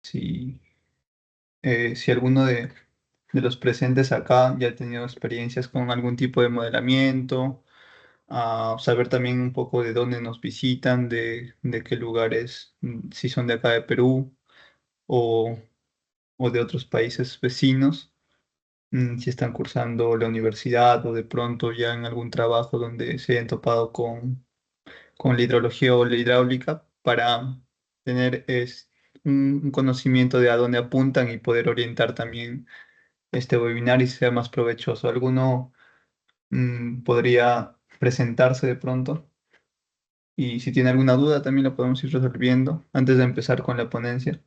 si, si alguno de los presentes acá ya ha tenido experiencias con algún tipo de modelamiento, a saber también un poco de dónde nos visitan, de qué lugares, si son de acá de Perú o, o de otros países vecinos, si están cursando la universidad o de pronto ya en algún trabajo donde se hayan topado con la hidrología o la hidráulica para tener un conocimiento de a dónde apuntan y poder orientar también este webinar y sea más provechoso. ¿Alguno podría presentarse de pronto? Y si tiene alguna duda también la podemos ir resolviendo antes de empezar con la ponencia.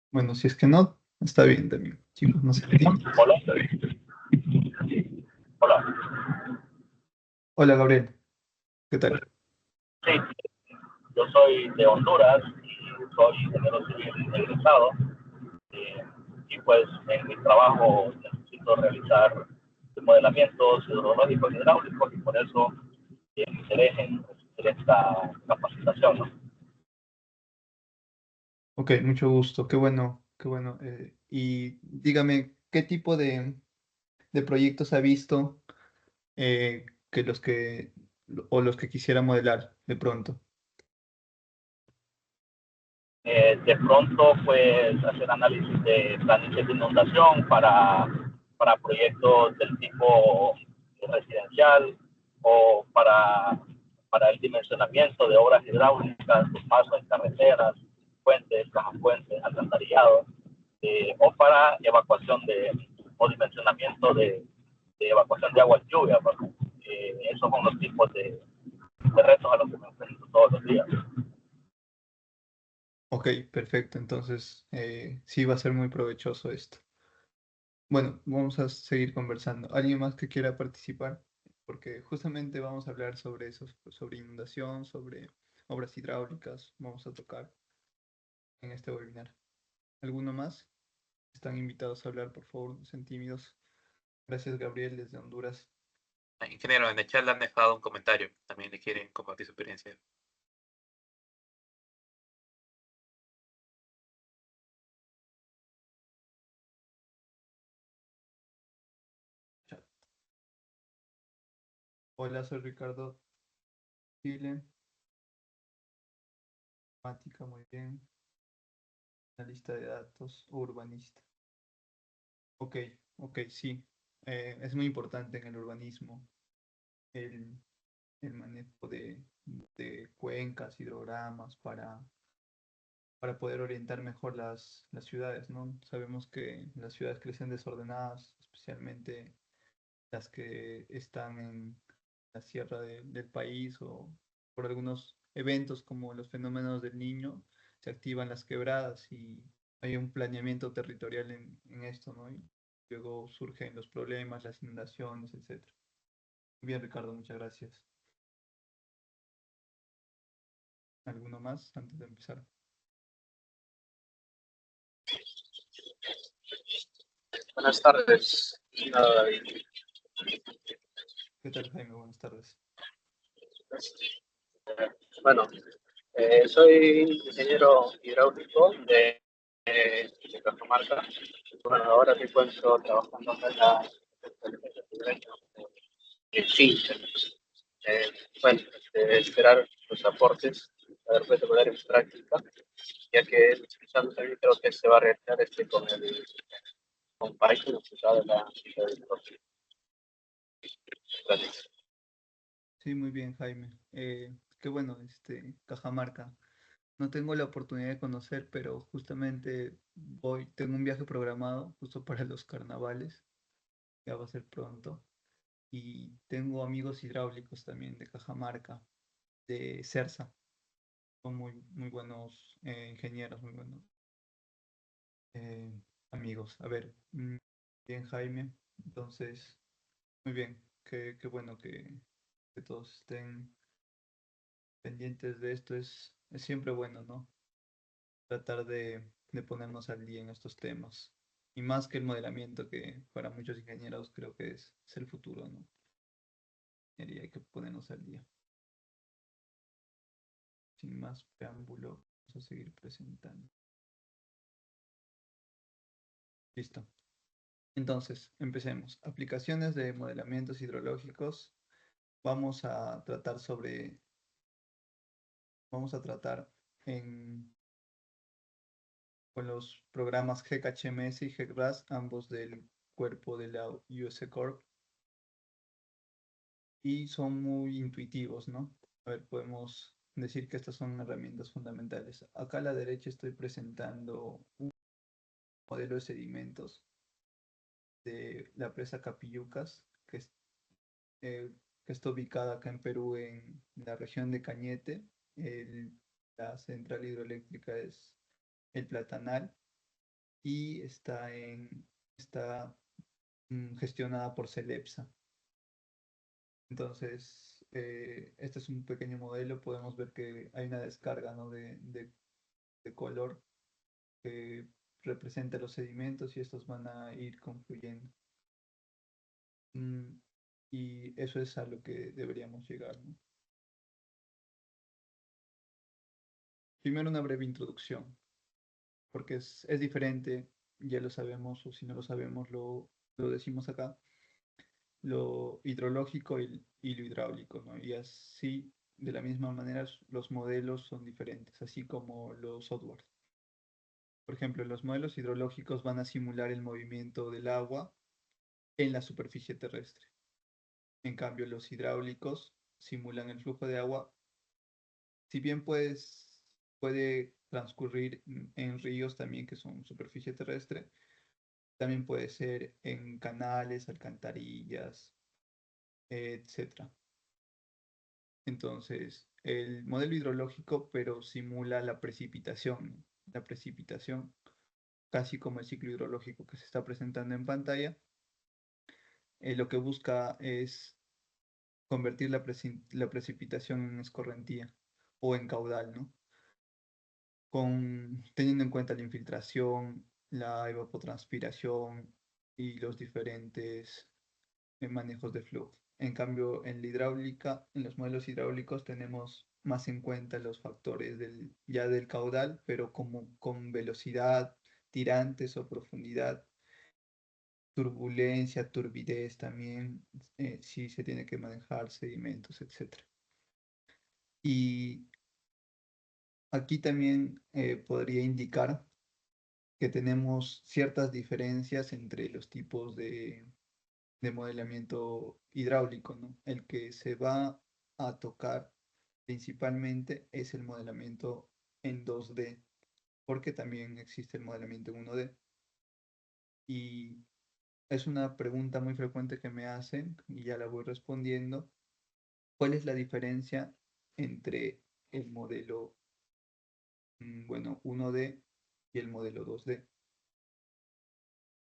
Bueno, si es que no, está bien también, chicos, no se entiende. Hola. Hola. Hola, Gabriel, ¿qué tal? Sí, yo soy de Honduras y soy ingeniero civil egresado. eh, y pues en mi trabajo necesito realizar modelamientos hidrológicos y hidráulicos y por eso me interés en recibir esta capacitación, ¿no? Ok, mucho gusto, qué bueno, qué bueno. Y dígame, ¿qué tipo de proyectos ha visto que los que o los que quisiera modelar de pronto? De pronto, pues hacer análisis de planes de inundación para proyectos del tipo residencial o para el dimensionamiento de obras hidráulicas, de paso en carreteras, puentes, cajas puentes, alcantarillado, o para evacuación o dimensionamiento de evacuación de agua y lluvia. Esos son los tipos de retos a los que me enfrento todos los días. Ok, perfecto, entonces sí va a ser muy provechoso esto. Bueno, vamos a seguir conversando. ¿Alguien más que quiera participar? Porque justamente vamos a hablar sobre eso, sobre inundación, sobre obras hidráulicas, vamos a tocar en este webinar. ¿Alguno más? Están invitados a hablar, por favor, no sean tímidos. Gracias, Gabriel, desde Honduras. Ingeniero, en el chat le han dejado un comentario. También le quieren compartir su experiencia. Chat. Hola, soy Ricardo Chile. Mática, muy bien. Analista de datos, urbanista. Ok, ok, sí. Es muy importante en el urbanismo el, el manejo de cuencas, hidrogramas para poder orientar mejor las ciudades, ¿no? Sabemos que las ciudades crecen desordenadas, especialmente las que están en la sierra del país o por algunos eventos como los fenómenos del Niño, se activan las quebradas y hay un planeamiento territorial en esto, ¿no? Y luego surgen los problemas, las inundaciones, etcétera. Bien, Ricardo, muchas gracias. ¿Alguno más antes de empezar? Buenas tardes. ¿Qué tal, Jaime? Buenas tardes. Bueno, soy ingeniero hidráulico de Cajamarca. Bueno, ahora me encuentro trabajando acá en la Fincha. Bueno, esperar los aportes para después de poner en práctica, ya que utilizando también creo que se va a realizar con Python, usado la Gracias. Sí, muy bien, Jaime. Qué bueno, Cajamarca. No tengo la oportunidad de conocer, pero justamente tengo un viaje programado justo para los carnavales, ya va a ser pronto. Y tengo amigos hidráulicos también de Cajamarca, de Cersa. Son muy buenos ingenieros, muy buenos eh, amigos. A ver, bien, Jaime. Entonces, muy bien. Qué bueno que todos estén pendientes de esto. Es siempre bueno, ¿no? Tratar de ponernos al día en estos temas. Y más que el modelamiento, que para muchos ingenieros creo que es el futuro, ¿no? Y hay que ponernos al día. Sin más preámbulo, vamos a seguir presentando. Listo. Entonces, empecemos. Aplicaciones de modelamientos hidrológicos. Vamos a tratar con los programas GKHMS y GECRAS, ambos del cuerpo de la US Corp. Y son muy intuitivos, ¿no? A ver, podemos decir que estas son herramientas fundamentales. Acá a la derecha estoy presentando un modelo de sedimentos de la presa Capillucas, eh, que está ubicada acá en Perú, en la región de Cañete. La central hidroeléctrica es el Platanal y está gestionada por Celepsa. Entonces, este es un pequeño modelo. Podemos ver que hay una descarga, ¿no?, de color que representa los sedimentos y estos van a ir confluyendo. Mm, y eso es a lo que deberíamos llegar, ¿no? Primero una breve introducción, porque es diferente, ya lo sabemos, o si no lo sabemos, lo decimos acá, lo hidrológico y lo hidráulico, ¿no? Y así, de la misma manera, los modelos son diferentes, así como los softwares. Por ejemplo, los modelos hidrológicos van a simular el movimiento del agua en la superficie terrestre. En cambio, los hidráulicos simulan el flujo de agua, si bien puede transcurrir en ríos también, que son superficie terrestre, también puede ser en canales, alcantarillas, etcétera. Entonces, el modelo hidrológico, pero simula la precipitación, ¿no? La precipitación, casi como el ciclo hidrológico que se está presentando en pantalla, lo que busca es convertir la precipitación en escorrentía o en caudal, ¿no? Teniendo en cuenta la infiltración, la evapotranspiración y los diferentes manejos de flujo. En cambio, en la hidráulica, en los modelos hidráulicos tenemos más en cuenta los factores ya del caudal, pero como con velocidad, tirantes o profundidad, turbulencia, turbidez también, si se tiene que manejar sedimentos, etc. Y aquí también podría indicar que tenemos ciertas diferencias entre los tipos de modelamiento hidráulico, ¿no? El que se va a tocar principalmente es el modelamiento en 2D, porque también existe el modelamiento en 1D. Y es una pregunta muy frecuente que me hacen y ya la voy respondiendo. ¿Cuál es la diferencia entre el modelo, bueno, 1D y el modelo 2D?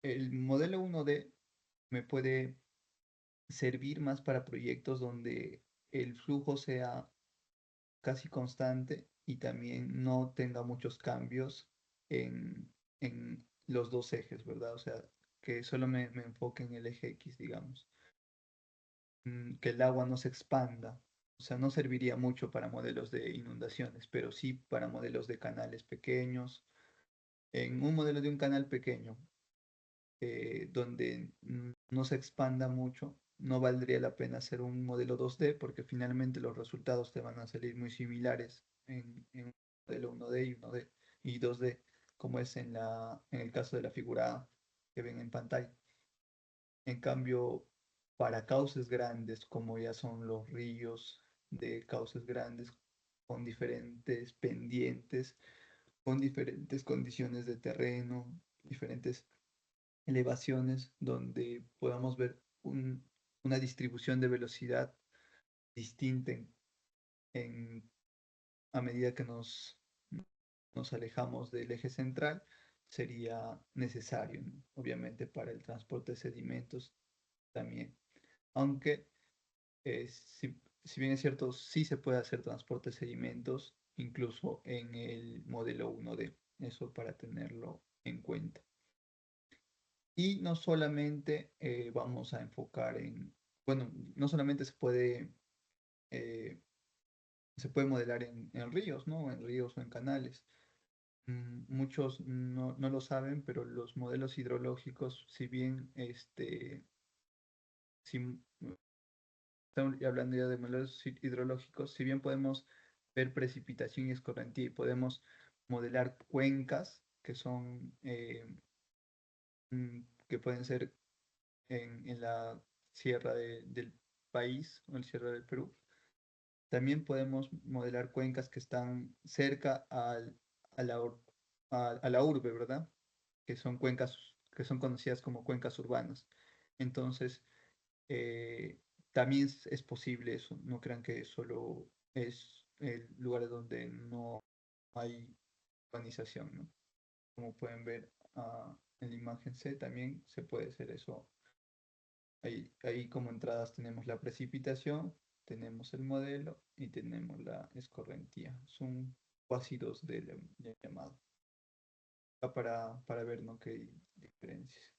El modelo 1D me puede servir más para proyectos donde el flujo sea casi constante y también no tenga muchos cambios en los dos ejes, ¿verdad? O sea, que solo me enfoque en el eje X, digamos. Que el agua no se expanda. O sea, no serviría mucho para modelos de inundaciones, pero sí para modelos de canales pequeños. En un modelo de un canal pequeño, donde no se expanda mucho, no valdría la pena hacer un modelo 2D porque finalmente los resultados te van a salir muy similares en un modelo 1D y 2D, como es en el caso de la figura A que ven en pantalla. En cambio, para cauces grandes, como ya son los ríos de cauces grandes, con diferentes pendientes, con diferentes condiciones de terreno, diferentes elevaciones, donde podamos ver una distribución de velocidad distinta a medida que nos alejamos del eje central, sería necesario, ¿no? Obviamente para el transporte de sedimentos también. Aunque, si bien es cierto, sí se puede hacer transporte de sedimentos, incluso en el modelo 1D. eso para tenerlo en cuenta. Y no solamente vamos a enfocar bueno, no solamente eh, se puede modelar en ríos, ¿no? En ríos o en canales. Muchos no lo saben, pero los modelos hidrológicos, si bien si estamos hablando ya de modelos hidrológicos, si bien podemos ver precipitación y escorrentía y podemos modelar cuencas que son que pueden ser en la sierra del país o en la sierra del Perú. También podemos modelar cuencas que están cerca a a la urbe, ¿verdad? Que son cuencas que son conocidas como cuencas urbanas. Entonces, también es posible eso. No crean que solo es el lugar donde no hay urbanización, ¿no? Como pueden ver en la imagen C, también se puede hacer eso. Ahí como entradas tenemos la precipitación, tenemos el modelo y tenemos la escorrentía. Son casi dos del llamado. Para ver, ¿no? Qué hay diferencias.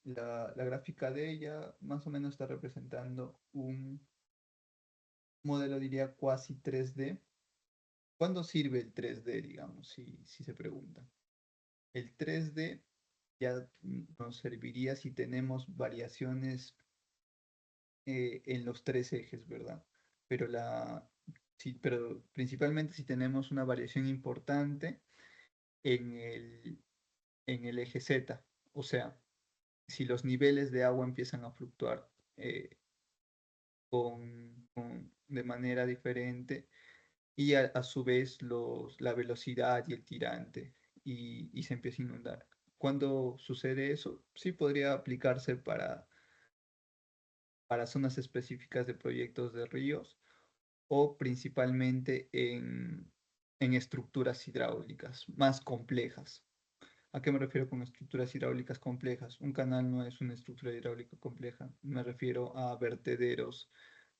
La gráfica de ella más o menos está representando un modelo, diría, cuasi 3D. ¿Cuándo sirve el 3D, digamos, si se preguntan? El 3D ya nos serviría si tenemos variaciones en los tres ejes, ¿verdad? Pero, sí, pero principalmente si tenemos una variación importante en en el eje Z, o sea, si los niveles de agua empiezan a fluctuar de manera diferente y a su vez la velocidad y el tirante y se empieza a inundar. Cuando sucede eso, sí podría aplicarse para zonas específicas de proyectos de ríos o principalmente en estructuras hidráulicas más complejas. ¿A qué me refiero con estructuras hidráulicas complejas? Un canal no es una estructura hidráulica compleja. Me refiero a vertederos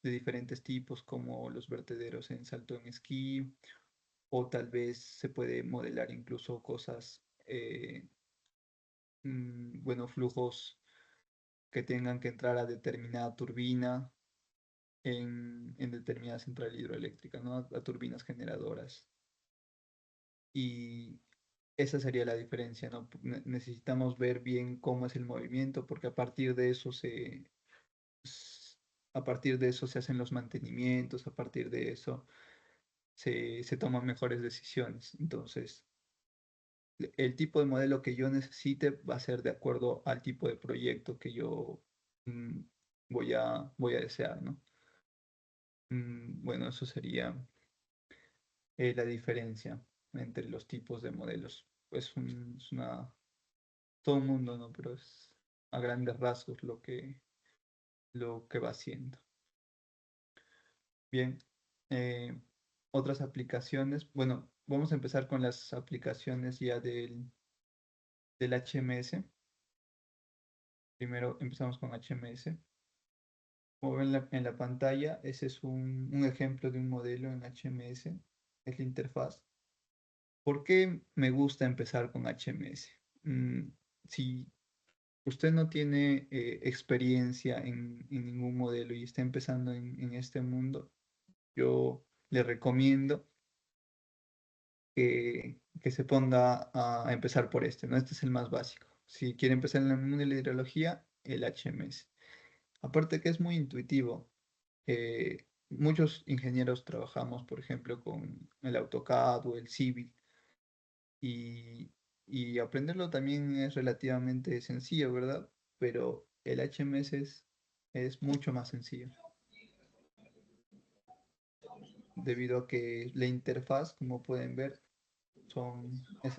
de diferentes tipos, como los vertederos en Salto en Esquí, o tal vez se puede modelar incluso cosas, bueno, flujos que tengan que entrar a determinada turbina en determinada central hidroeléctrica, ¿no? A turbinas generadoras. Y esa sería la diferencia, ¿no? Necesitamos ver bien cómo es el movimiento, porque a partir de eso se hacen los mantenimientos, a partir de eso se toman mejores decisiones. Entonces, el tipo de modelo que yo necesite va a ser de acuerdo al tipo de proyecto que yo mm, voy a desear, ¿no? Bueno, eso sería la diferencia entre los tipos de modelos. Pues todo un mundo, ¿no? Pero es a grandes rasgos lo que va haciendo. Bien, eh, otras aplicaciones. Bueno, vamos a empezar con las aplicaciones ya del HMS. Primero empezamos con HMS. Como ven en la pantalla, ese es un ejemplo de un modelo en HMS. Es la interfaz. ¿Por qué me gusta empezar con HMS? Si usted no tiene experiencia en ningún modelo y está empezando en este mundo, yo le recomiendo que se ponga a empezar por este, ¿no? Este es el más básico. Si quiere empezar en el mundo de la hidrología, el HMS. Aparte que es muy intuitivo. Muchos ingenieros trabajamos, por ejemplo, con el AutoCAD o el Civil y, y aprenderlo también es relativamente sencillo, ¿verdad? Pero el HMS es mucho más sencillo, debido a que la interfaz, como pueden ver,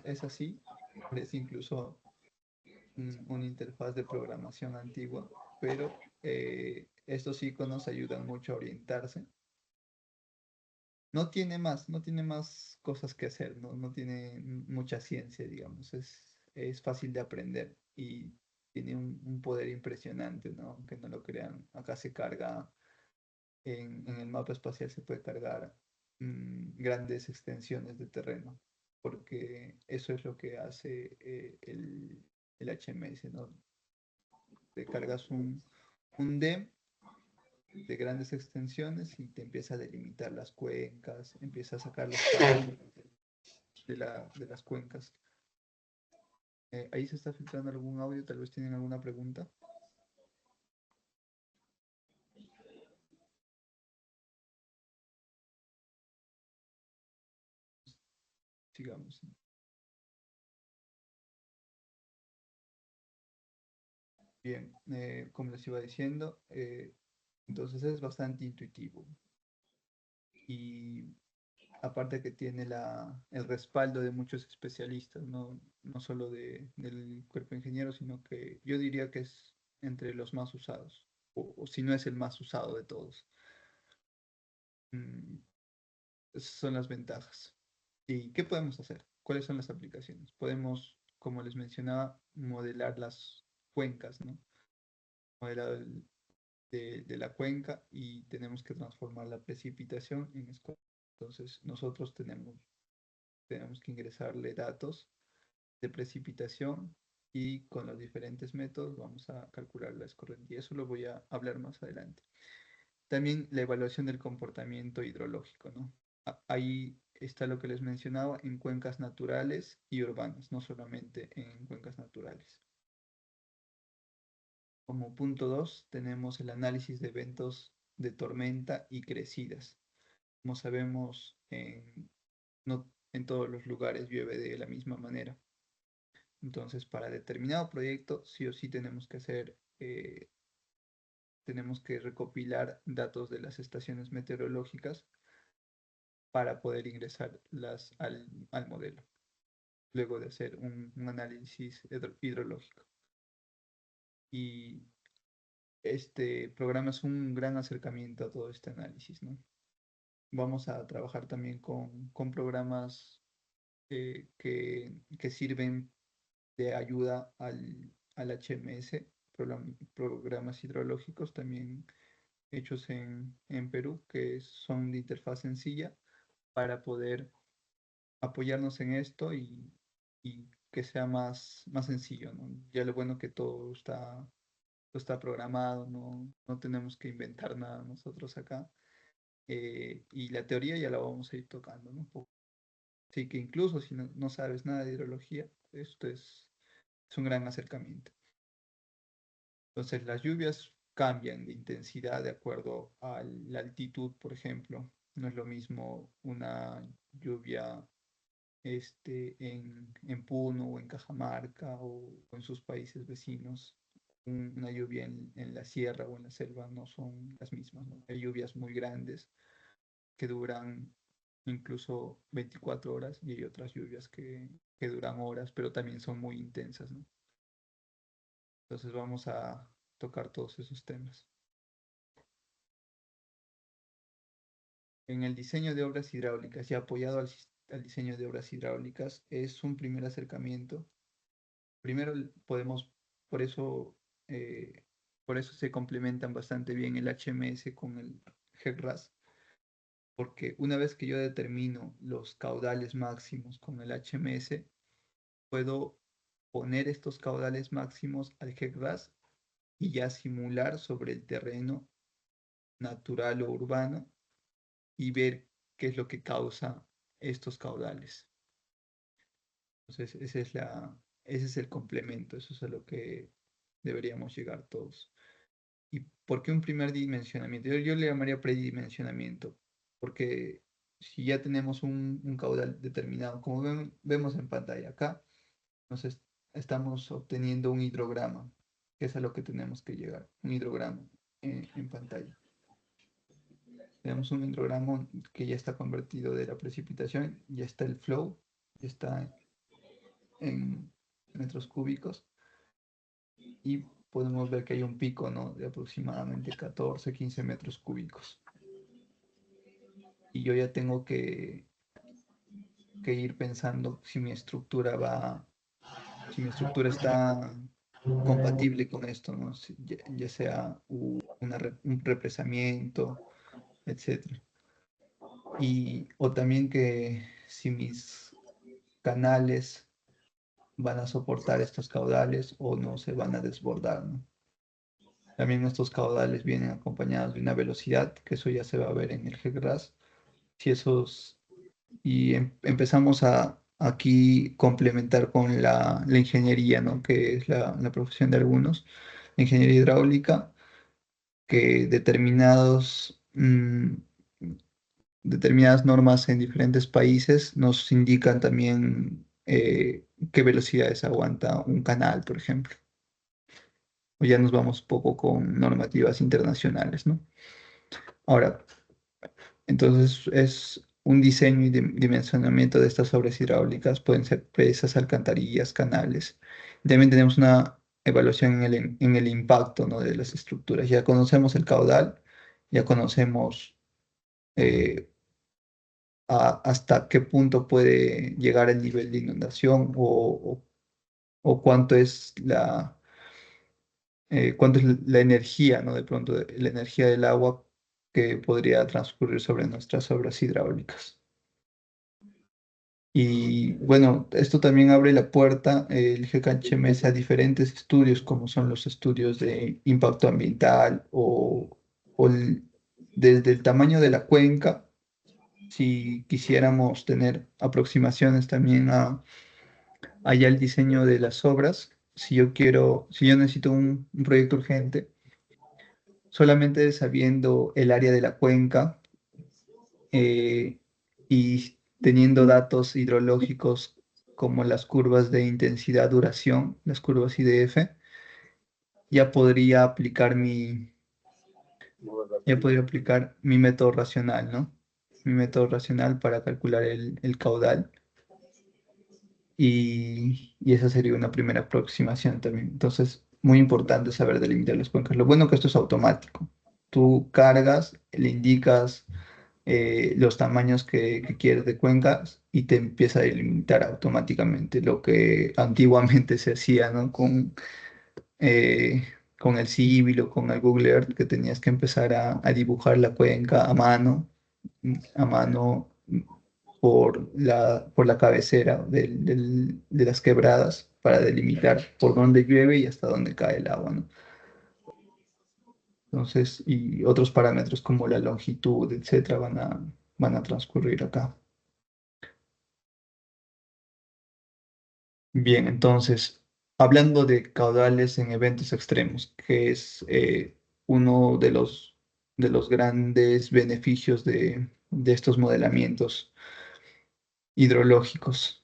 es así, es incluso una interfaz de programación antigua, pero estos iconos ayudan mucho a orientarse. No tiene más cosas que hacer, no tiene mucha ciencia, digamos, es fácil de aprender y tiene un poder impresionante, ¿no? Aunque no lo crean, acá se carga, en el mapa espacial se puede cargar grandes extensiones de terreno eso es lo que hace el HMS, ¿no? Te cargas un DEM de grandes extensiones y te empieza a delimitar las cuencas, empieza a sacar los parámetros de las cuencas. Ahí se está filtrando algún audio, tal vez tienen alguna pregunta. Sigamos. Bien, como les iba diciendo, entonces es bastante intuitivo. Y aparte que tiene el respaldo de muchos especialistas, no solo del cuerpo de ingenieros, sino que yo diría que es entre los más usados, o si no es el más usado de todos. Esas son las ventajas. ¿Y qué podemos hacer? ¿Cuáles son las aplicaciones? Podemos, como les mencionaba, modelar las cuencas, ¿no? Modelar de la cuenca y tenemos que transformar la precipitación en escoria. Entonces, nosotros tenemos que ingresarle datos de precipitación y con los diferentes métodos vamos a calcular la escorrentía. Eso lo voy a hablar más adelante. También la evaluación del comportamiento hidrológico, ¿no? Ahí está lo que les mencionaba en cuencas naturales y urbanas, no solamente en cuencas naturales. Como punto 2 tenemos el análisis de eventos de tormenta y crecidas. Como sabemos, no en todos los lugares llueve de la misma manera. Entonces, para determinado proyecto, sí o sí tenemos que recopilar datos de las estaciones meteorológicas para poder ingresarlas al modelo, luego de hacer un análisis hidrológico. Y este programa es un gran acercamiento a todo este análisis, ¿no? Vamos a trabajar también con programas que sirven de ayuda al HMS, programas hidrológicos también hechos en Perú, que son de interfaz sencilla para poder apoyarnos en esto y que sea más sencillo, ¿no? Ya lo bueno que todo está programado, no tenemos que inventar nada nosotros acá. Y la teoría ya la vamos a ir tocando, ¿no? Así que incluso si no sabes nada de hidrología, esto es un gran acercamiento. Entonces las lluvias cambian de intensidad de acuerdo a la altitud, por ejemplo. No es lo mismo una lluvia en Puno o en Cajamarca o en sus países vecinos. Una lluvia en la sierra o en la selva no son las mismas, ¿no? Hay lluvias muy grandes que duran incluso 24 horas y hay otras lluvias que duran horas, pero también son muy intensas, ¿no? Entonces vamos a tocar todos esos temas. En el diseño de obras hidráulicas y apoyado al diseño de obras hidráulicas es un primer acercamiento. Primero podemos, por eso, por eso se complementan bastante bien el HMS con el GECRAS, porque una vez que yo determino los caudales máximos con el HMS, puedo poner estos caudales máximos al GECRAS y ya simular sobre el terreno natural o urbano y ver qué es lo que causa estos caudales. Entonces, ese es el complemento, eso es a lo que deberíamos llegar todos. ¿Y por qué un primer dimensionamiento? Yo le llamaría predimensionamiento, porque si ya tenemos un caudal determinado, como vemos en pantalla acá, estamos obteniendo un hidrograma, que es a lo que tenemos que llegar, un hidrograma en pantalla. Tenemos un hidrograma que ya está convertido de la precipitación, ya está el flow, ya está en metros cúbicos y podemos ver que hay un pico, ¿no? De aproximadamente 14, 15 metros cúbicos. Y yo ya tengo que ir pensando si mi estructura está compatible con esto, ¿no? Ya sea un represamiento, etc. O también que si mis canales van a soportar estos caudales o no se van a desbordar, ¿no? También estos caudales vienen acompañados de una velocidad, que eso ya se va a ver en el GECRAS. Si esos, y empezamos a aquí complementar con la ingeniería, ¿no? Que es la profesión de algunos, la ingeniería hidráulica, que determinadas normas en diferentes países nos indican también qué velocidades aguanta un canal, por ejemplo. O ya nos vamos poco con normativas internacionales, ¿no? Ahora, entonces es un diseño y dimensionamiento de estas obras hidráulicas, pueden ser presas, alcantarillas, canales. También tenemos una evaluación en el impacto, ¿no? De las estructuras. Ya conocemos el caudal, ya conocemos eh, hasta qué punto puede llegar el nivel de inundación o cuánto es la energía, ¿no? De pronto, la energía del agua que podría transcurrir sobre nuestras obras hidráulicas. Y bueno, esto también abre la puerta, el GKHMS, a diferentes estudios, como son los estudios de impacto ambiental desde el tamaño de la cuenca, si quisiéramos tener aproximaciones también allá el diseño de las obras. Si yo necesito un proyecto urgente, solamente sabiendo el área de la cuenca eh, y teniendo datos hidrológicos como las curvas de intensidad, duración, las curvas IDF, ya podría aplicar mi método racional, ¿no? Mi método racional para calcular el caudal. Y esa sería una primera aproximación también. Entonces, muy importante saber delimitar las cuencas. Lo bueno que esto es automático. Tú cargas, le indicas los tamaños que quieres de cuencas y te empieza a delimitar automáticamente lo que antiguamente se hacía, ¿no? Eh, con el Civil o con el Google Earth, que tenías que empezar a dibujar la cuenca a mano por la cabecera de las quebradas para delimitar por dónde llueve y hasta dónde cae el agua, ¿no? Entonces, y otros parámetros como la longitud, etcétera, van a transcurrir acá. Bien, entonces, hablando de caudales en eventos extremos, que es uno de los grandes beneficios de estos modelamientos hidrológicos,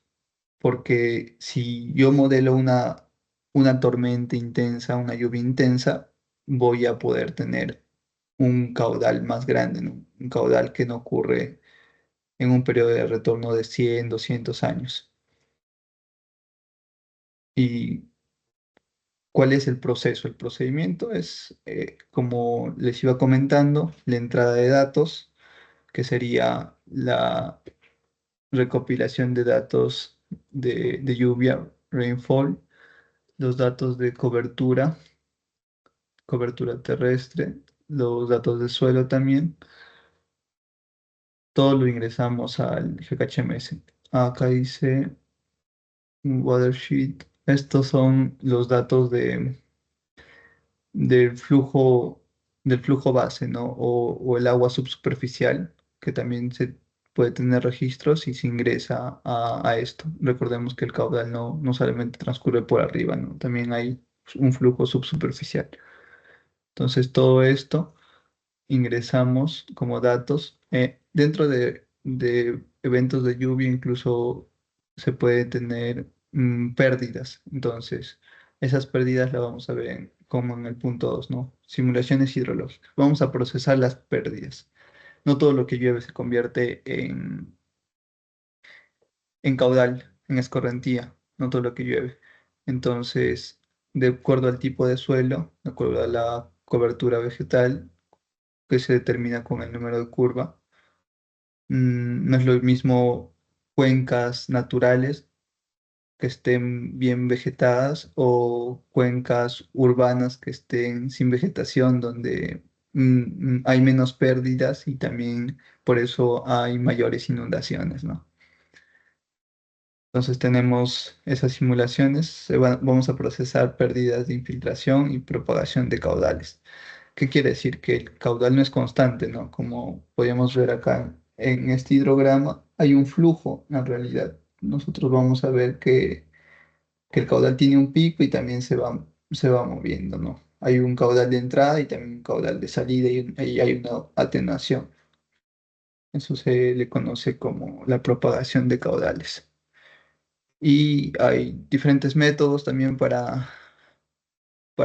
porque si yo modelo una tormenta intensa, una lluvia intensa, voy a poder tener un caudal más grande, ¿no? Un caudal que no ocurre en un periodo de retorno de 100, 200 años. ¿Y cuál es el proceso? El procedimiento es, como les iba comentando, la entrada de datos, que sería la recopilación de datos de lluvia, rainfall, los datos de cobertura terrestre, los datos de suelo también. Todo lo ingresamos al GKHMS. Acá dice Watersheet. Estos son los datos del flujo, del flujo base, ¿no? O el agua subsuperficial, que también se puede tener registros y se ingresa a esto. Recordemos que el caudal no solamente transcurre por arriba, ¿no? También hay un flujo subsuperficial. Entonces, todo esto ingresamos como datos. Dentro de eventos de lluvia incluso se puede tener pérdidas. Entonces, esas pérdidas las vamos a ver como en el punto 2, ¿no? Simulaciones hidrológicas. Vamos a procesar las pérdidas. No todo lo que llueve se convierte en caudal, en escorrentía, no todo lo que llueve. Entonces, de acuerdo al tipo de suelo, de acuerdo a la cobertura vegetal, que se determina con el número de curva. No es lo mismo cuencas naturales que estén bien vegetadas o cuencas urbanas que estén sin vegetación, donde hay menos pérdidas y también por eso hay mayores inundaciones, ¿no? Entonces tenemos esas simulaciones, vamos a procesar pérdidas de infiltración y propagación de caudales. ¿Qué quiere decir? Que el caudal no es constante, ¿no? Como podemos ver acá en este hidrograma, hay un flujo en realidad. Nosotros vamos a ver que el caudal tiene un pico y también se va moviendo, ¿no? Hay un caudal de entrada y también un caudal de salida y ahí hay una atenuación. Eso se le conoce como la propagación de caudales. Y hay diferentes métodos también para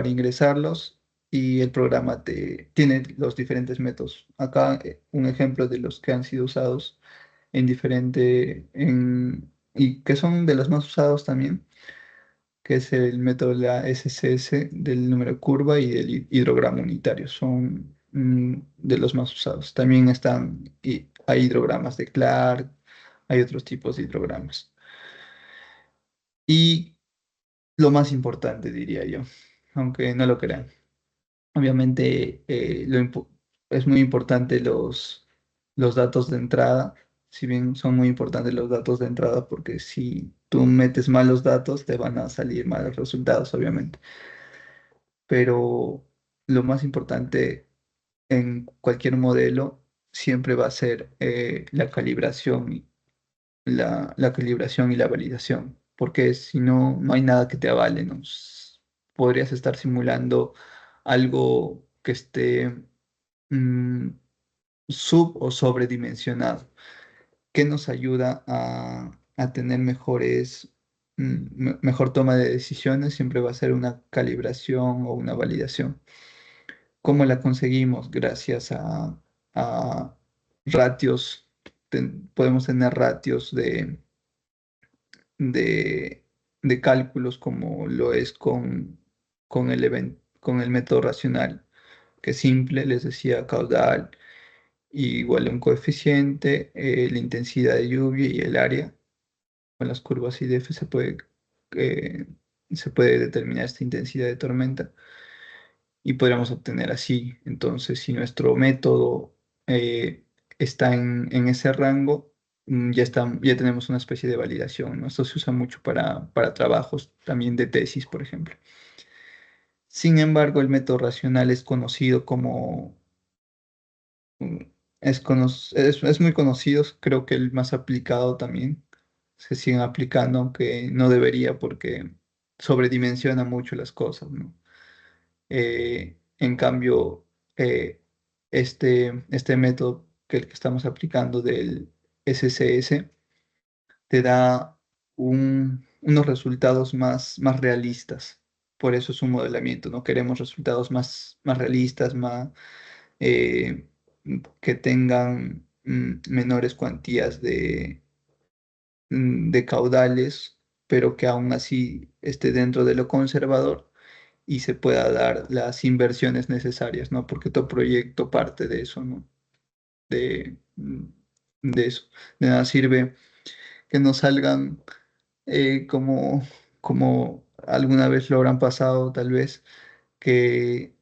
ingresarlos y el programa tiene los diferentes métodos. Acá un ejemplo de los que han sido usados y que son de los más usados también, que es el método de la SCS del número de curva y el hidrograma unitario. Son de los más usados. También hay hidrogramas de Clark, hay otros tipos de hidrogramas. Y lo más importante, diría yo, aunque no lo crean. Obviamente es muy importante los datos de entrada, si bien son muy importantes los datos de entrada, porque si tú metes malos datos, te van a salir malos resultados, obviamente. Pero lo más importante en cualquier modelo siempre va a ser la calibración y la validación, porque si no, no hay nada que te avale, ¿no? Podrías estar simulando algo que esté mm, sub o sobredimensionado, que nos ayuda a tener mejor toma de decisiones, siempre va a ser una calibración o una validación. ¿Cómo la conseguimos? Gracias a ratios, podemos tener ratios de, de cálculos como lo es con el método racional, que es simple, les decía caudal, y igual a un coeficiente, la intensidad de lluvia y el área. Con las curvas IDF eh, se puede determinar esta intensidad de tormenta y podríamos obtener así. Entonces, si nuestro método está en ese rango, ya tenemos una especie de validación, ¿no? Esto se usa mucho para trabajos también de tesis, por ejemplo. Sin embargo, el método racional es conocido como mm, es muy conocido, creo que el más aplicado también. Se siguen aplicando, aunque no debería porque sobredimensiona mucho las cosas, ¿no? En cambio, eh, este método que el que estamos aplicando del SCS te da unos resultados más realistas. Por eso es un modelamiento, ¿no? Queremos resultados más realistas, eh, que tengan menores cuantías de caudales, pero que aún así esté dentro de lo conservador y se pueda dar las inversiones necesarias, ¿no? Porque todo proyecto parte de eso, ¿no? De eso. De nada sirve que nos salgan eh, como, como alguna vez lo habrán pasado, tal vez, que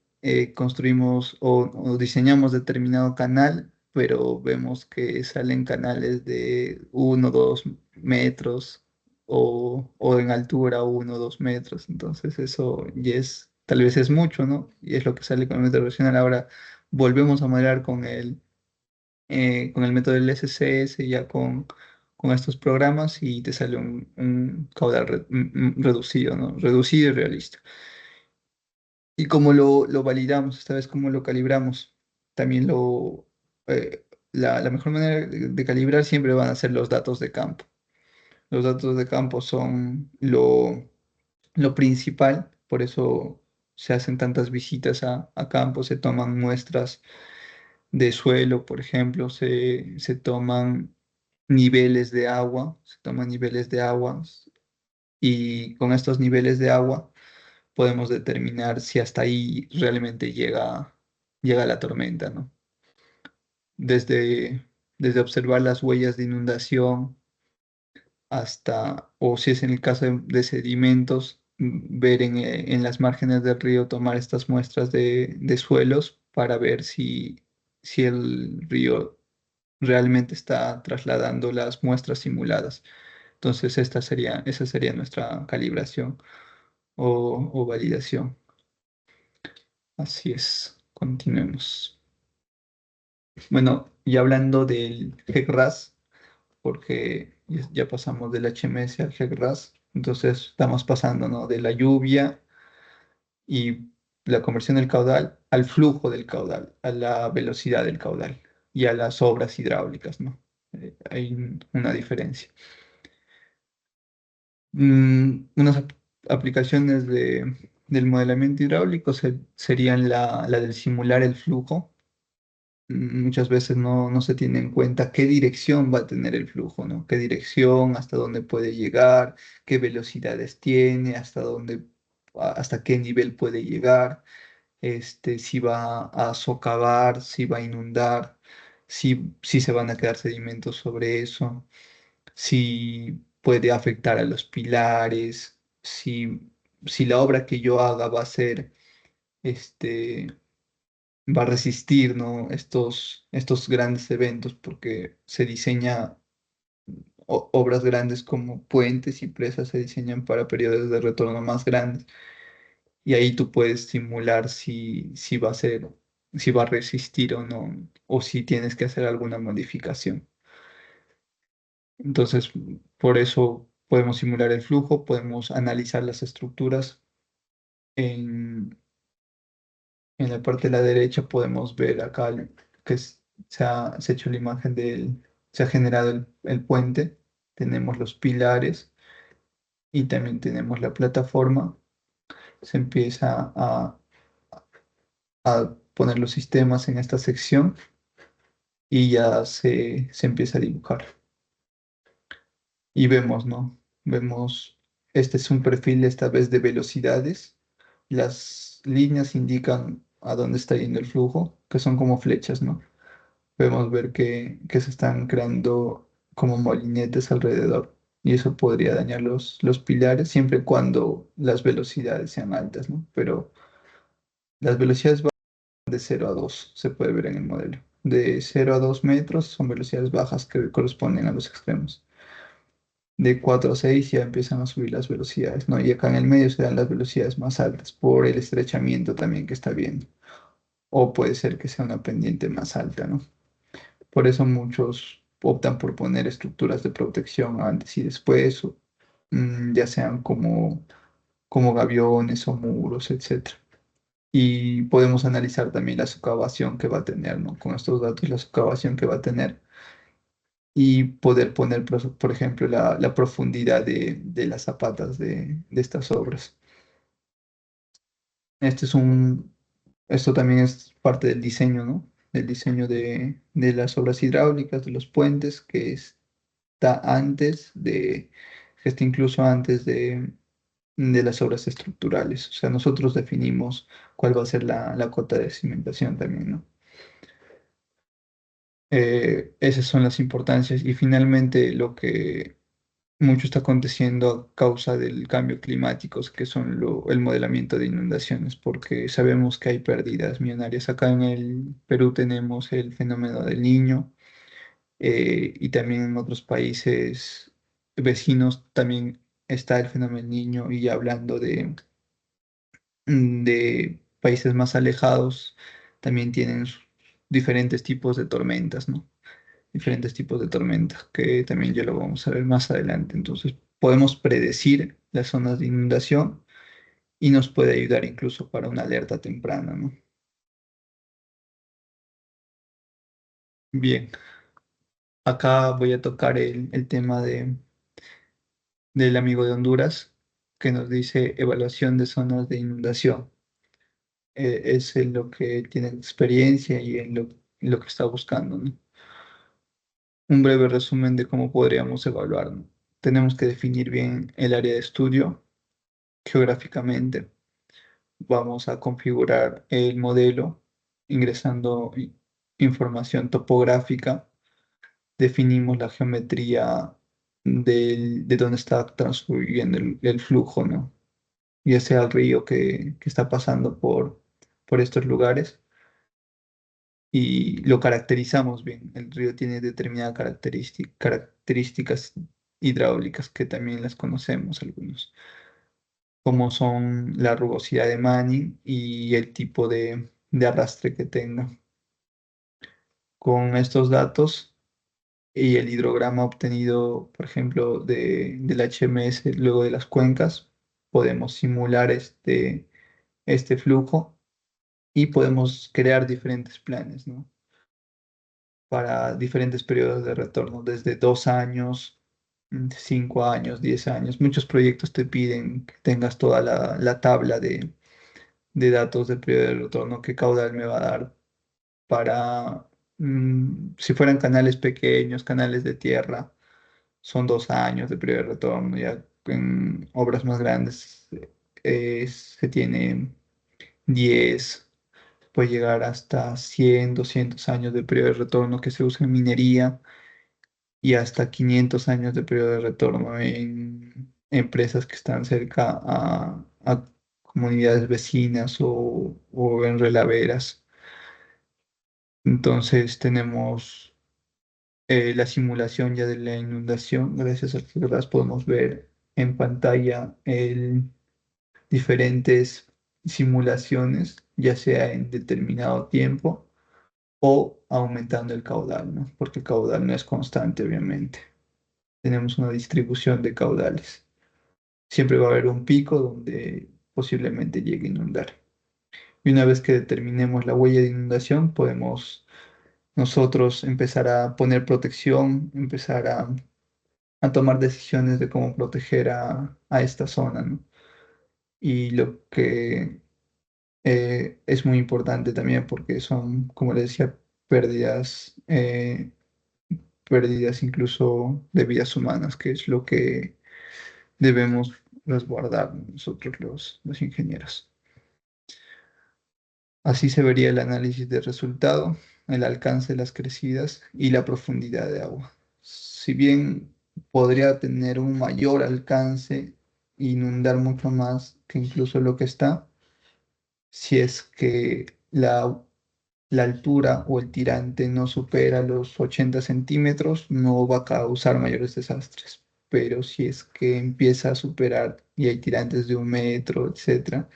construimos o diseñamos determinado canal, pero vemos que salen canales de 1 o 2 metros o en altura 1 o 2 metros. Entonces eso ya tal vez es mucho, ¿no? Y es lo que sale con el método racional. Ahora volvemos a modelar con el método del SCS, ya con estos programas y te sale un caudal reducido, ¿no? Reducido y realista. ¿Y cómo lo validamos? Esta vez, ¿cómo lo calibramos? También la mejor manera de calibrar siempre van a ser los datos de campo. Los datos de campo son lo principal, por eso se hacen tantas visitas a campo, se toman muestras de suelo, por ejemplo, se toman niveles de agua, se toman niveles de agua y con estos niveles de agua podemos determinar si hasta ahí realmente llega la tormenta, ¿no? Desde observar las huellas de inundación o si es en el caso de sedimentos, ver en las márgenes del río, tomar estas muestras de suelos para ver si el río realmente está trasladando las muestras simuladas. Entonces esa sería nuestra calibración o validación. Así es, continuemos. Bueno, y hablando del GEC-RAS, porque ya pasamos del HMS al GEC-RAS, entonces estamos pasando, ¿no?, de la lluvia y la conversión del caudal al flujo del caudal, a la velocidad del caudal y a las obras hidráulicas, ¿no? Hay una diferencia. Unas aplicaciones del modelamiento hidráulico serían la del simular el flujo. Muchas veces no se tiene en cuenta qué dirección va a tener el flujo, ¿no? Qué dirección, hasta dónde puede llegar, qué velocidades tiene, hasta qué nivel puede llegar, si va a socavar, si va a inundar, si se van a quedar sedimentos sobre eso, si puede afectar a los pilares, si la obra que yo haga va a ser, este, va a resistir, ¿no?, estos grandes eventos, porque se diseña, obras grandes como puentes y presas se diseñan para periodos de retorno más grandes. Y ahí tú puedes simular si va a ser, si va a resistir o no, o si tienes que hacer alguna modificación. Entonces, por eso podemos simular el flujo, podemos analizar las estructuras. En, en la parte de la derecha podemos ver acá que se ha hecho la imagen se ha generado el puente, tenemos los pilares y también tenemos la plataforma. Se empieza a poner los sistemas en esta sección y ya se empieza a dibujar. Y vemos, ¿no? Vemos, este es un perfil esta vez de velocidades. Las líneas indican a dónde está yendo el flujo, que son como flechas, ¿no? Podemos ver que se están creando como molinetes alrededor. Y eso podría dañar los pilares siempre y cuando las velocidades sean altas, ¿no? Pero las velocidades van de 0 a 2, se puede ver en el modelo. De 0 a 2 metros son velocidades bajas que corresponden a los extremos. De 4 a 6 ya empiezan a subir las velocidades, ¿no? Y acá en el medio se dan las velocidades más altas por el estrechamiento también que está viendo. O puede ser que sea una pendiente más alta, ¿no? Por eso muchos optan por poner estructuras de protección antes y después, ya sean como gaviones o muros, etcétera. Y podemos analizar también la socavación que va a tener, ¿no? Con estos datos, la socavación que va a tener y poder poner, por ejemplo, la profundidad de las zapatas de estas obras. Este es esto también es parte del diseño, ¿no? Del diseño de las obras hidráulicas, de los puentes, está que está incluso antes de las obras estructurales. O sea, nosotros definimos cuál va a ser la cota de cimentación también, ¿no? Esas son las importancias y finalmente lo que mucho está aconteciendo a causa del cambio climático, que son el modelamiento de inundaciones, porque sabemos que hay pérdidas millonarias. Acá en el Perú tenemos el fenómeno del Niño, y también en otros países vecinos también está el fenómeno del Niño, y ya hablando de países más alejados, también tienen diferentes tipos de tormentas, ¿no? Diferentes tipos de tormentas, que también ya lo vamos a ver más adelante. Entonces, podemos predecir las zonas de inundación y nos puede ayudar incluso para una alerta temprana, ¿no? Bien, acá voy a tocar el tema del amigo de Honduras, que nos dice evaluación de zonas de inundación. Es en lo que tiene experiencia y en lo que está buscando, ¿no? Un breve resumen de cómo podríamos evaluar, ¿no? Tenemos que definir bien el área de estudio geográficamente. Vamos a configurar el modelo ingresando información topográfica. Definimos la geometría de dónde está transcurriendo el flujo, ¿no? Ya sea el río que está pasando por estos lugares, y lo caracterizamos bien. El río tiene determinadas características hidráulicas, que también las conocemos algunos, como son la rugosidad de Manning y el tipo de arrastre que tenga. Con estos datos y el hidrograma obtenido, por ejemplo, del HMS luego de las cuencas, podemos simular este flujo y podemos crear diferentes planes, ¿no? Para diferentes periodos de retorno, desde 2 años, 5 años, 10 años. Muchos proyectos te piden que tengas toda la tabla de datos del periodo de retorno, qué caudal me va a dar para, si fueran canales pequeños, canales de tierra, son 2 años de periodo de retorno. Ya en obras más grandes se tiene 10, puede llegar hasta 100, 200 años de periodo de retorno que se usa en minería y hasta 500 años de periodo de retorno en empresas que están cerca a comunidades vecinas o en relaveras. Entonces tenemos la simulación ya de la inundación. Gracias a las podemos ver en pantalla diferentes simulaciones, ya sea en determinado tiempo o aumentando el caudal, ¿no? Porque el caudal no es constante, obviamente. Tenemos una distribución de caudales. Siempre va a haber un pico donde posiblemente llegue a inundar. Y una vez que determinemos la huella de inundación, podemos nosotros empezar a poner protección, empezar a tomar decisiones de cómo proteger a esta zona, ¿no? Y lo que es muy importante también porque son, como les decía, pérdidas, pérdidas incluso de vidas humanas, que es lo que debemos resguardar nosotros los ingenieros. Así se vería el análisis de resultado, el alcance de las crecidas y la profundidad de agua. Si bien podría tener un mayor alcance e inundar mucho más que incluso lo que está, si es que la altura o el tirante no supera los 80 centímetros, no va a causar mayores desastres. Pero si es que empieza a superar y hay tirantes de 1 metro, etcétera,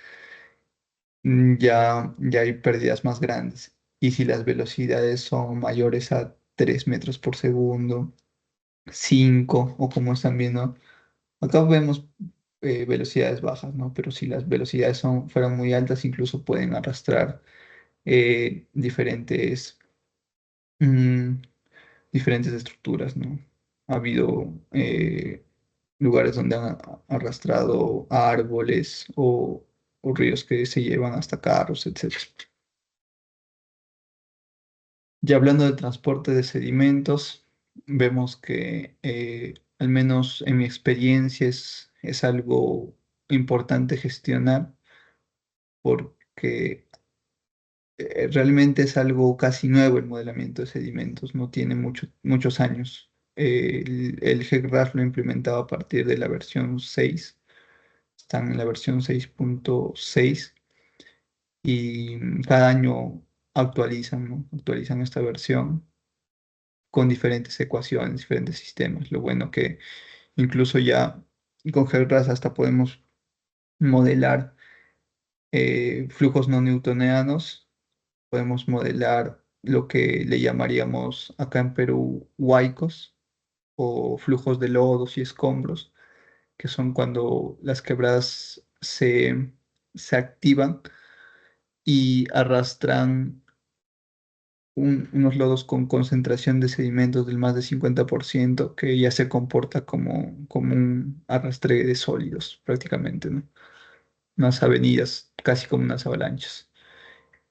ya hay pérdidas más grandes. Y si las velocidades son mayores a 3 metros por segundo, 5 o como están viendo, acá vemos velocidades bajas, ¿no? Pero si las velocidades fueran muy altas, incluso pueden arrastrar mm, diferentes estructuras, ¿no? Ha habido lugares donde han arrastrado árboles o ríos que se llevan hasta carros, etcétera. Ya hablando de transporte de sedimentos, vemos que al menos en mi experiencia es algo importante gestionar porque realmente es algo casi nuevo el modelamiento de sedimentos, no tiene muchos años. El GECRAS lo implementaba a partir de la versión 6, están en la versión 6.6 y cada año actualizan, ¿no? Actualizan esta versión con diferentes ecuaciones, diferentes sistemas. Lo bueno que incluso ya con GeoRAS hasta podemos modelar flujos no newtonianos, podemos modelar lo que le llamaríamos acá en Perú huaicos o flujos de lodos y escombros, que son cuando las quebradas se activan y arrastran unos lodos con concentración de sedimentos del más de 50%, que ya se comporta como un arrastre de sólidos prácticamente, ¿no? Unas avenidas, casi como unas avalanchas.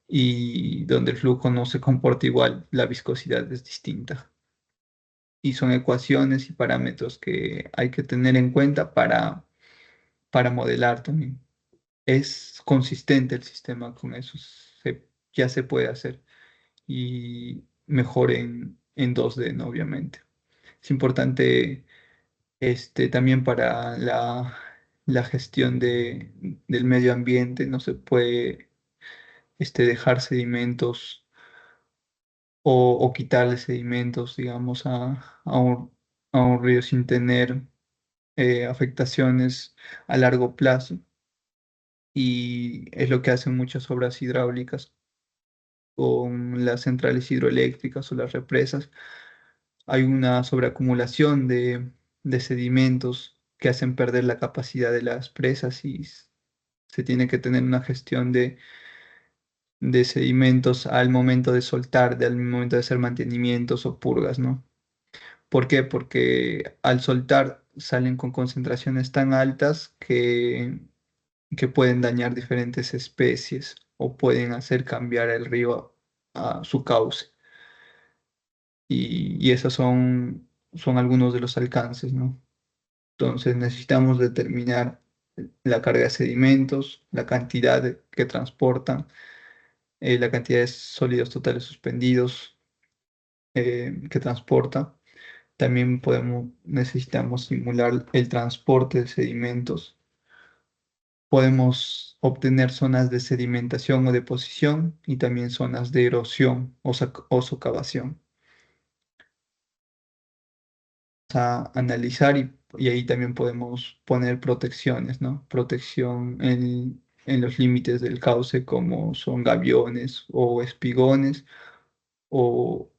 Y donde el flujo no se comporta igual, la viscosidad es distinta. Y son ecuaciones y parámetros que hay que tener en cuenta para modelar también. Es consistente el sistema con eso, ya se puede hacer. Y mejor en 2D, ¿no? Obviamente. Es importante también para la gestión del medio ambiente, no se puede dejar sedimentos o quitarle sedimentos, digamos, a un río sin tener afectaciones a largo plazo. Y es lo que hacen muchas obras hidráulicas con las centrales hidroeléctricas o las represas. Hay una sobreacumulación de sedimentos que hacen perder la capacidad de las presas y se tiene que tener una gestión de sedimentos al momento de soltar, al momento de hacer mantenimientos o purgas, ¿no? ¿Por qué? Porque al soltar salen con concentraciones tan altas que pueden dañar diferentes especies o pueden hacer cambiar el río a su cauce. Y esos son algunos de los alcances, ¿no? Entonces necesitamos determinar la carga de sedimentos, la cantidad que transportan, la cantidad de sólidos totales suspendidos que transporta. También necesitamos simular el transporte de sedimentos. Podemos obtener zonas de sedimentación o deposición y también zonas de erosión o socavación. A analizar y ahí también podemos poner protecciones, ¿no? Protección en los límites del cauce como son gaviones o espigones o,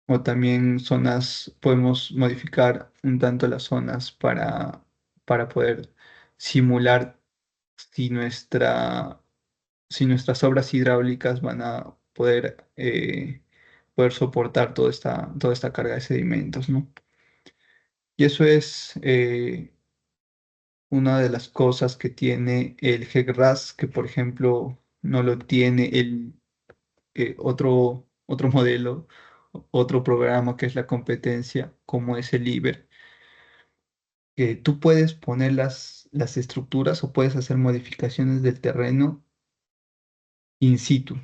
o también zonas, podemos modificar un tanto las zonas para poder simular si si nuestras obras hidráulicas van a poder soportar toda esta carga de sedimentos, ¿no? Y eso es una de las cosas que tiene el GECRAS, que por ejemplo no lo tiene otro modelo, otro programa que es la competencia, como es el IBER, que tú puedes poner las estructuras o puedes hacer modificaciones del terreno in situ.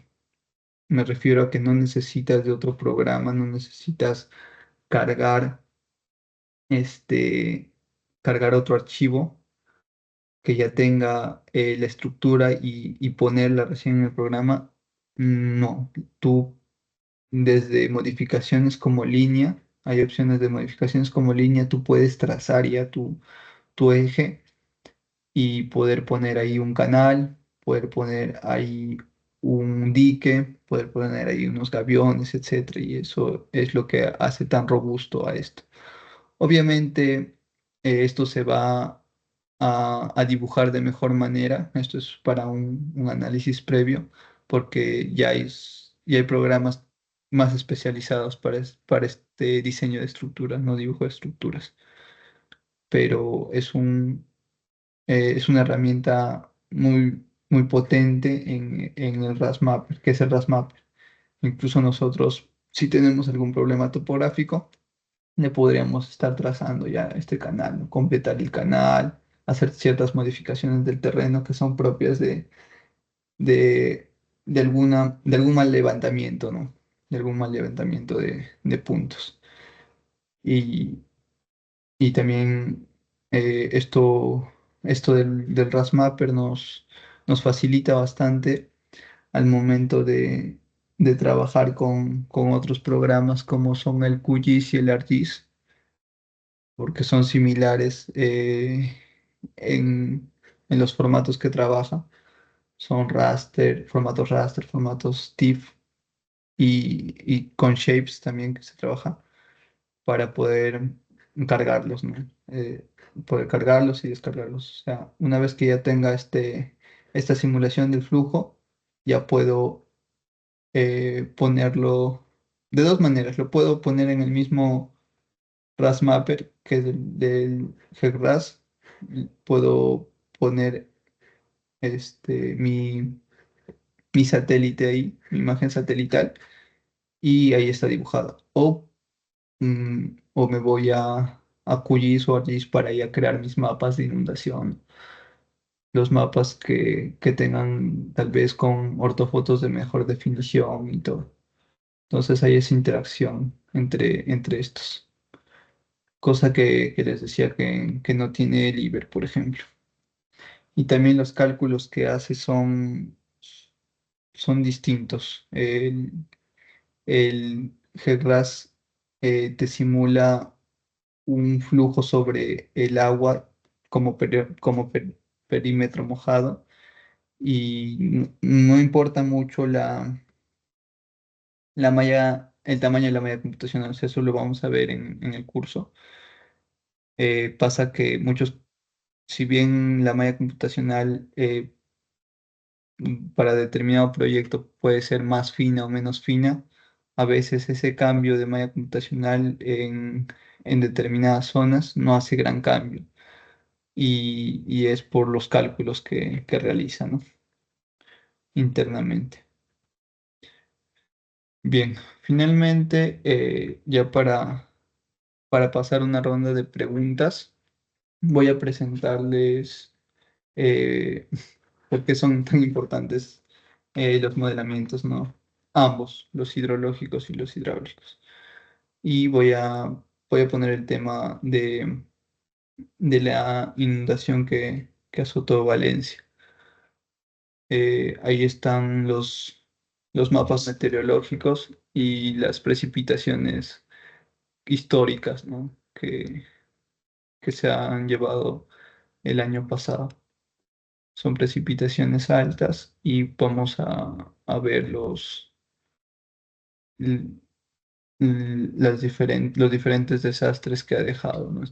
Me refiero a que no necesitas de otro programa, no necesitas cargar, este, cargar otro archivo que ya tenga la estructura y ponerla recién en el programa. No, tú desde modificaciones como línea, hay opciones de modificaciones como línea, tú puedes trazar ya tu eje y poder poner ahí un canal, poder poner ahí un dique, poder poner ahí unos gaviones, etcétera, y eso es lo que hace tan robusto a esto. Obviamente, esto se va a dibujar de mejor manera. Esto es para un análisis previo, porque ya hay programas más especializados para este diseño de estructuras, no dibujo de estructuras. Pero es una herramienta muy potente en el RASMapper, que es el RASMapper. Incluso nosotros, si tenemos algún problema topográfico, le podríamos estar trazando ya este canal, ¿no? Completar el canal, hacer ciertas modificaciones del terreno que son propias de, de algún mal levantamiento, ¿no? De algún mal levantamiento de puntos. Y, y también esto del RASMapper nos facilita bastante al momento de trabajar con otros programas como son el QGIS y el ArcGIS porque son similares en los formatos que trabaja. Son raster, formatos TIFF y con shapes también que se trabaja para poder cargarlos, ¿no? Poder cargarlos y descargarlos. O sea, una vez que ya tenga esta simulación del flujo, ya puedo ponerlo de dos maneras. Lo puedo poner en el mismo RASMapper, que es del GECRAS, puedo poner mi satélite ahí, mi imagen satelital, y ahí está dibujada. O me voy a QGIS o ArcGIS para ya crear mis mapas de inundación, los mapas que tengan tal vez con ortofotos de mejor definición y todo. Entonces hay esa interacción entre estos. Cosa que les decía que no tiene el IBER, por ejemplo. Y también los cálculos que hace son distintos. El GRAS te simula un flujo sobre el agua como perímetro mojado y no importa mucho la malla, el tamaño de la malla computacional, o sea, eso lo vamos a ver en el curso. Pasa que muchos, si bien la malla computacional para determinado proyecto puede ser más fina o menos fina, a veces ese cambio de malla computacional en determinadas zonas no hace gran cambio y es por los cálculos que realiza, ¿no? Internamente. Bien, finalmente, ya para pasar una ronda de preguntas, voy a presentarles eh, por qué son tan importantes los modelamientos, ¿no? Ambos, los hidrológicos y los hidráulicos. Y voy a poner el tema de la inundación que azotó Valencia. Ahí están los mapas meteorológicos y las precipitaciones históricas, ¿no? Que se han llevado el año pasado. Son precipitaciones altas y vamos a ver l- los diferentes desastres que ha dejado, ¿no?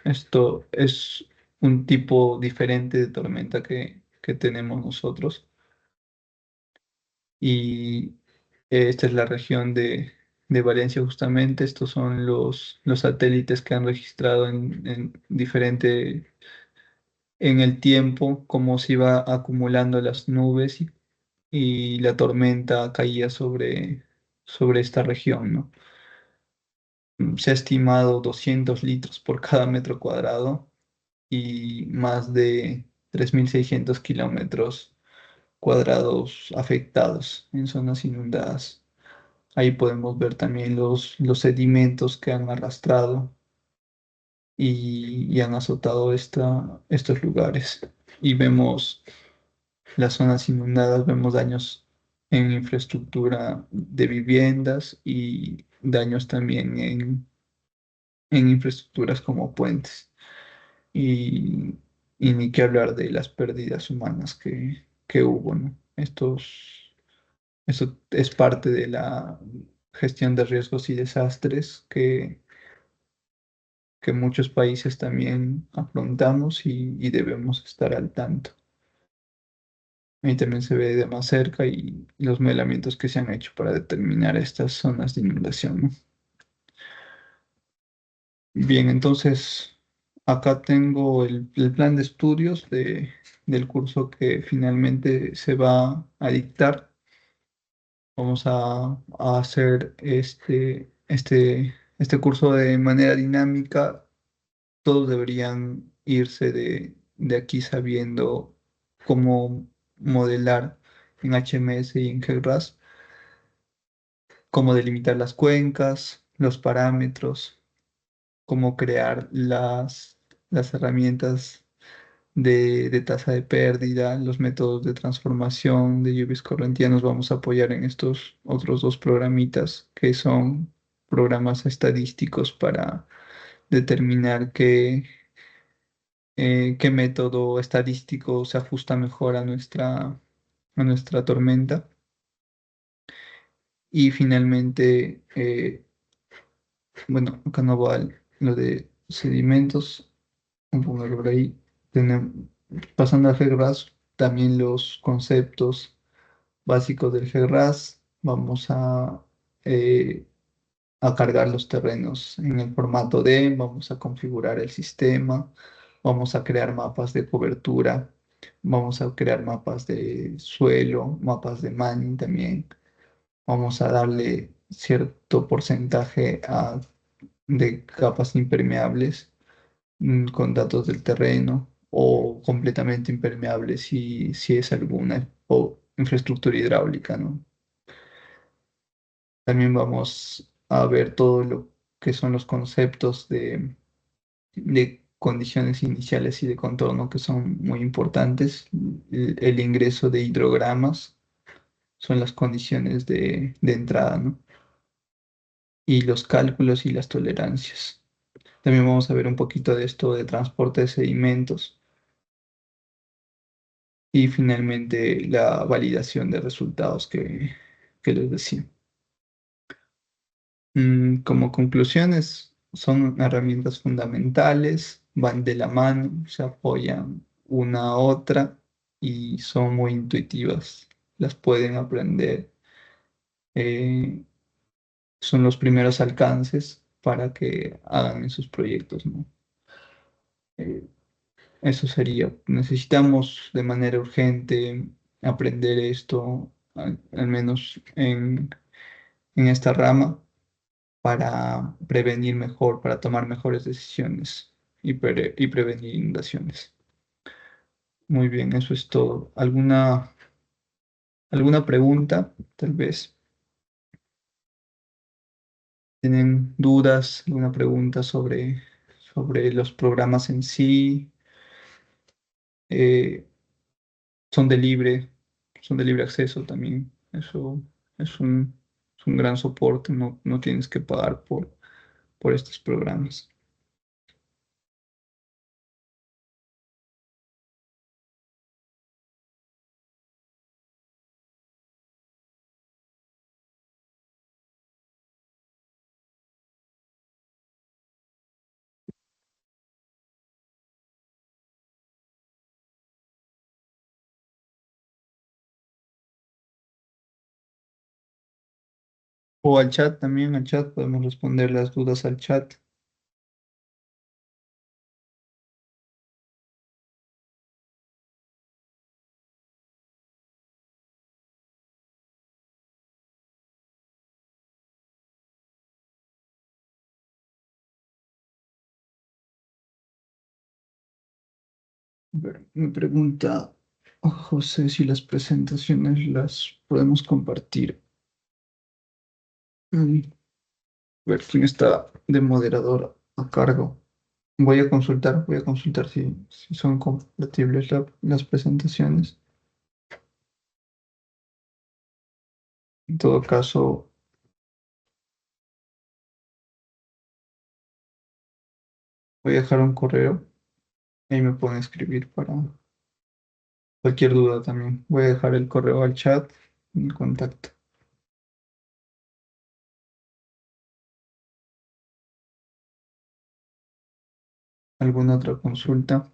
Esto es un tipo diferente de tormenta que tenemos nosotros. Y esta es la región de Valencia justamente. Estos son los satélites que han registrado en diferente, en el tiempo, cómo se iba acumulando las nubes y la tormenta caía sobre esta región, ¿no? Se ha estimado 200 litros por cada metro cuadrado y más de 3.600 kilómetros cuadrados afectados en zonas inundadas. Ahí podemos ver también los sedimentos que han arrastrado y han azotado estos lugares. Y vemos las zonas inundadas, vemos daños en infraestructura de viviendas y daños también en infraestructuras como puentes. Y, y ni qué hablar de las pérdidas humanas que hubo, ¿no? Esto es parte de la gestión de riesgos y desastres que muchos países también afrontamos y debemos estar al tanto. Ahí también se ve de más cerca y los modelamientos que se han hecho para determinar estas zonas de inundación, ¿no? Bien, entonces acá tengo el plan de estudios del curso que finalmente se va a dictar. Vamos a hacer este curso de manera dinámica. Todos deberían irse de aquí sabiendo cómo modelar en HMS y en GERAS, cómo delimitar las cuencas, los parámetros, cómo crear las herramientas de tasa de pérdida, los métodos de transformación de lluvias correntinas. Vamos a apoyar en estos otros dos programitas que son programas estadísticos para determinar qué método estadístico se ajusta mejor a nuestra tormenta. Y finalmente, bueno, acá no va lo de sedimentos, un poco por ahí. Tenemos, pasando al GERAS, también los conceptos básicos del GERAS. Vamos eh, a cargar los terrenos en el formato D, vamos a configurar el sistema, vamos a crear mapas de cobertura, vamos a crear mapas de suelo, mapas de manning también. Vamos a darle cierto porcentaje de capas impermeables con datos del terreno o completamente impermeables si es alguna o infraestructura hidráulica, ¿no? También vamos a ver todo lo que son los conceptos de condiciones iniciales y de contorno que son muy importantes. El ingreso de hidrogramas son las condiciones de entrada, ¿no? Y los cálculos y las tolerancias. También vamos a ver un poquito de esto de transporte de sedimentos y finalmente la validación de resultados que les decía. Como conclusiones, son herramientas fundamentales, van de la mano, se apoyan una a otra y son muy intuitivas. Las pueden aprender. eh, Son los primeros alcances para que hagan en sus proyectos, ¿no? Eh, Eso sería. Necesitamos de manera urgente aprender esto, al menos en esta rama, para prevenir mejor, para tomar mejores decisiones y prevenir inundaciones. Muy bien, eso es todo. ¿Alguna pregunta? Tal vez. ¿Tienen dudas? ¿Alguna pregunta sobre los programas en sí? Eh, son de libre, son de libre acceso también. Eso es un gran soporte, no tienes que pagar por estos programas. O al chat también, al chat podemos responder las dudas al chat. A ver, me pregunta José si las presentaciones las podemos compartir. A ver quién está de moderador a cargo. Voy a consultar si son compatibles las presentaciones. En todo caso, voy a dejar un correo. Ahí me pueden escribir para cualquier duda también. Voy a dejar el correo al chat, el contacto. ¿Alguna otra consulta?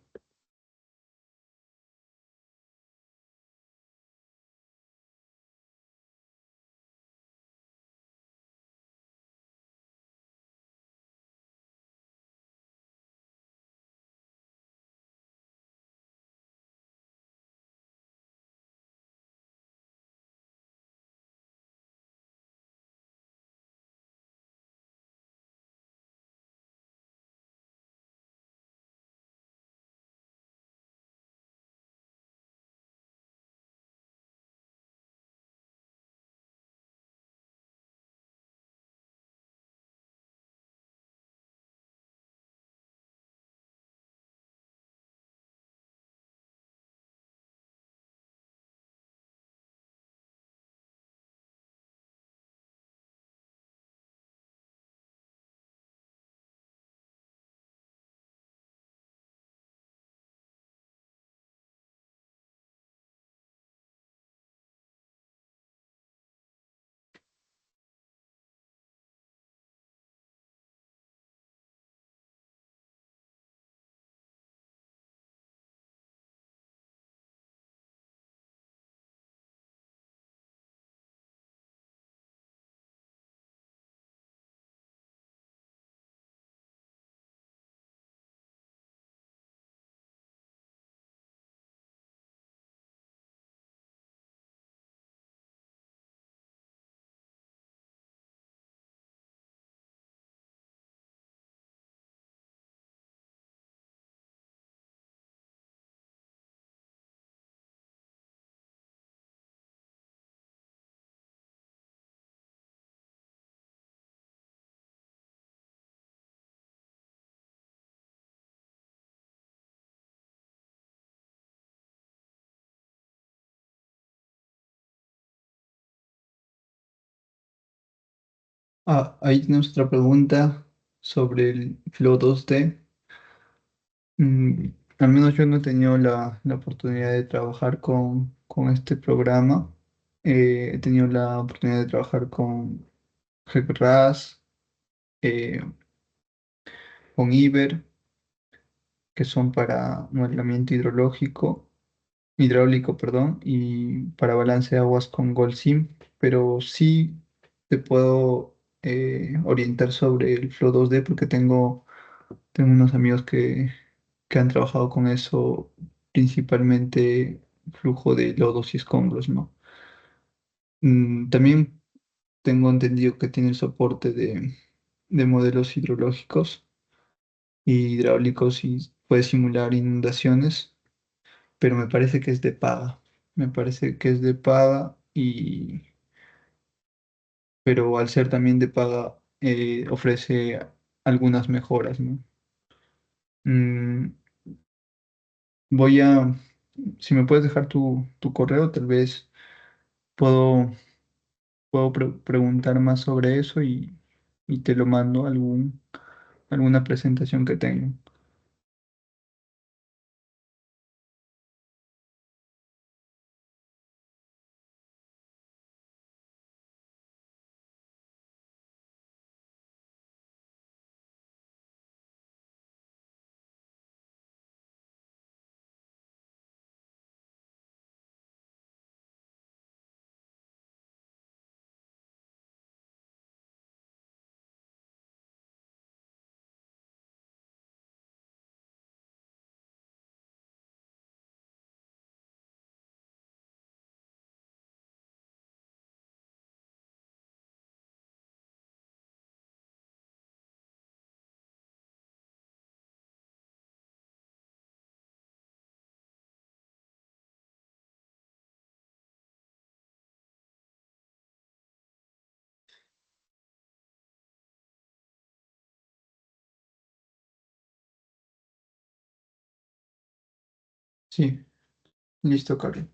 Ah, ahí tenemos otra pregunta. sobre el Flow 2D. Al menos yo no he tenido la oportunidad de trabajar con este programa. He tenido la oportunidad de trabajar con GECRAS, eh, con IBER, que son para modelamiento hidráulico, perdón, y para balance de aguas con GoldSim, pero sí te puedo orientar sobre el Flow 2D porque tengo unos amigos que han trabajado con eso, principalmente flujo de lodos y escombros, ¿no? También tengo entendido que tiene el soporte de modelos hidrológicos y hidráulicos y puede simular inundaciones, pero me parece que es de paga. Me parece que es de paga pero al ser también de paga ofrece algunas mejoras, ¿no? Mm, voy a, si me puedes dejar tu correo, tal vez puedo, puedo preguntar más sobre eso y te lo mando alguna presentación que tenga. Sí, listo, Carlos.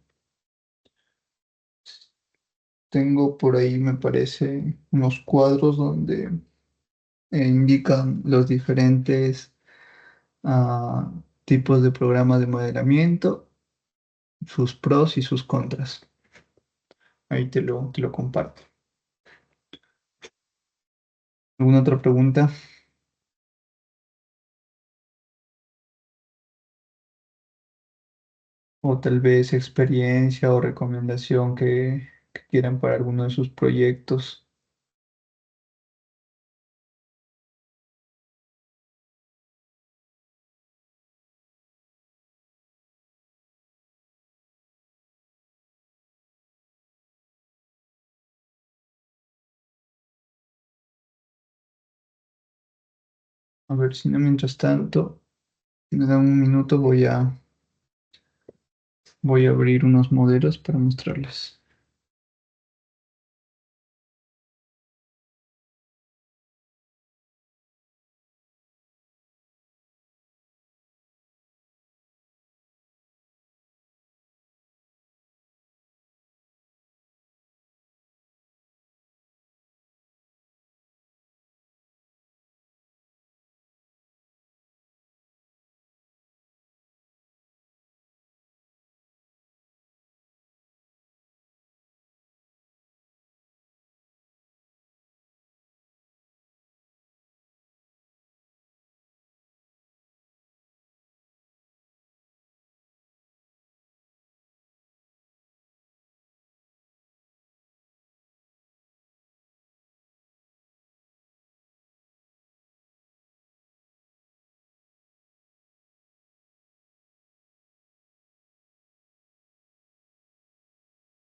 Tengo por ahí, me parece, unos cuadros donde indican los diferentes ah, tipos de programas de modelamiento, sus pros y sus contras. Ahí te lo comparto. ¿Alguna otra pregunta? O tal vez experiencia o recomendación que quieran para alguno de sus proyectos. A ver si no, mientras tanto, me dan un minuto, voy a abrir unos modelos para mostrarles.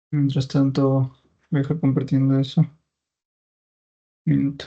Mientras tanto, voy a dejar compartiendo eso. Minuto.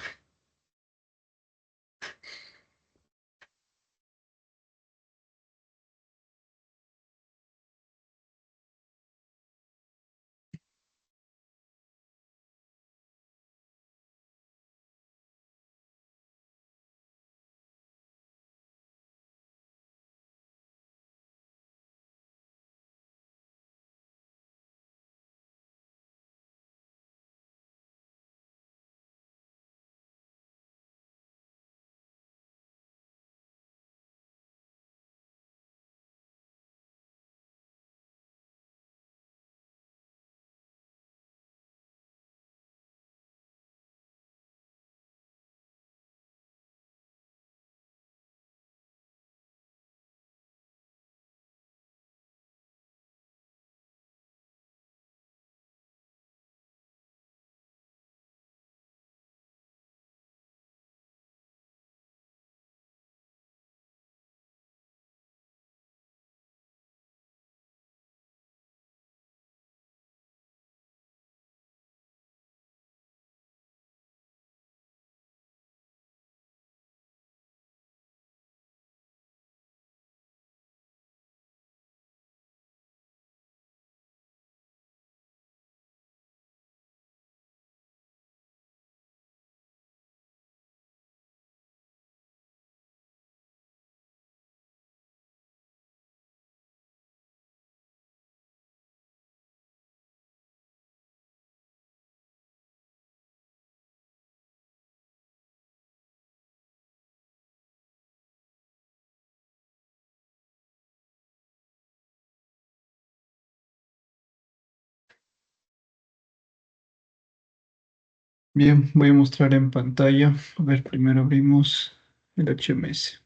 Bien, voy a mostrar en pantalla. A ver, primero abrimos el HMS.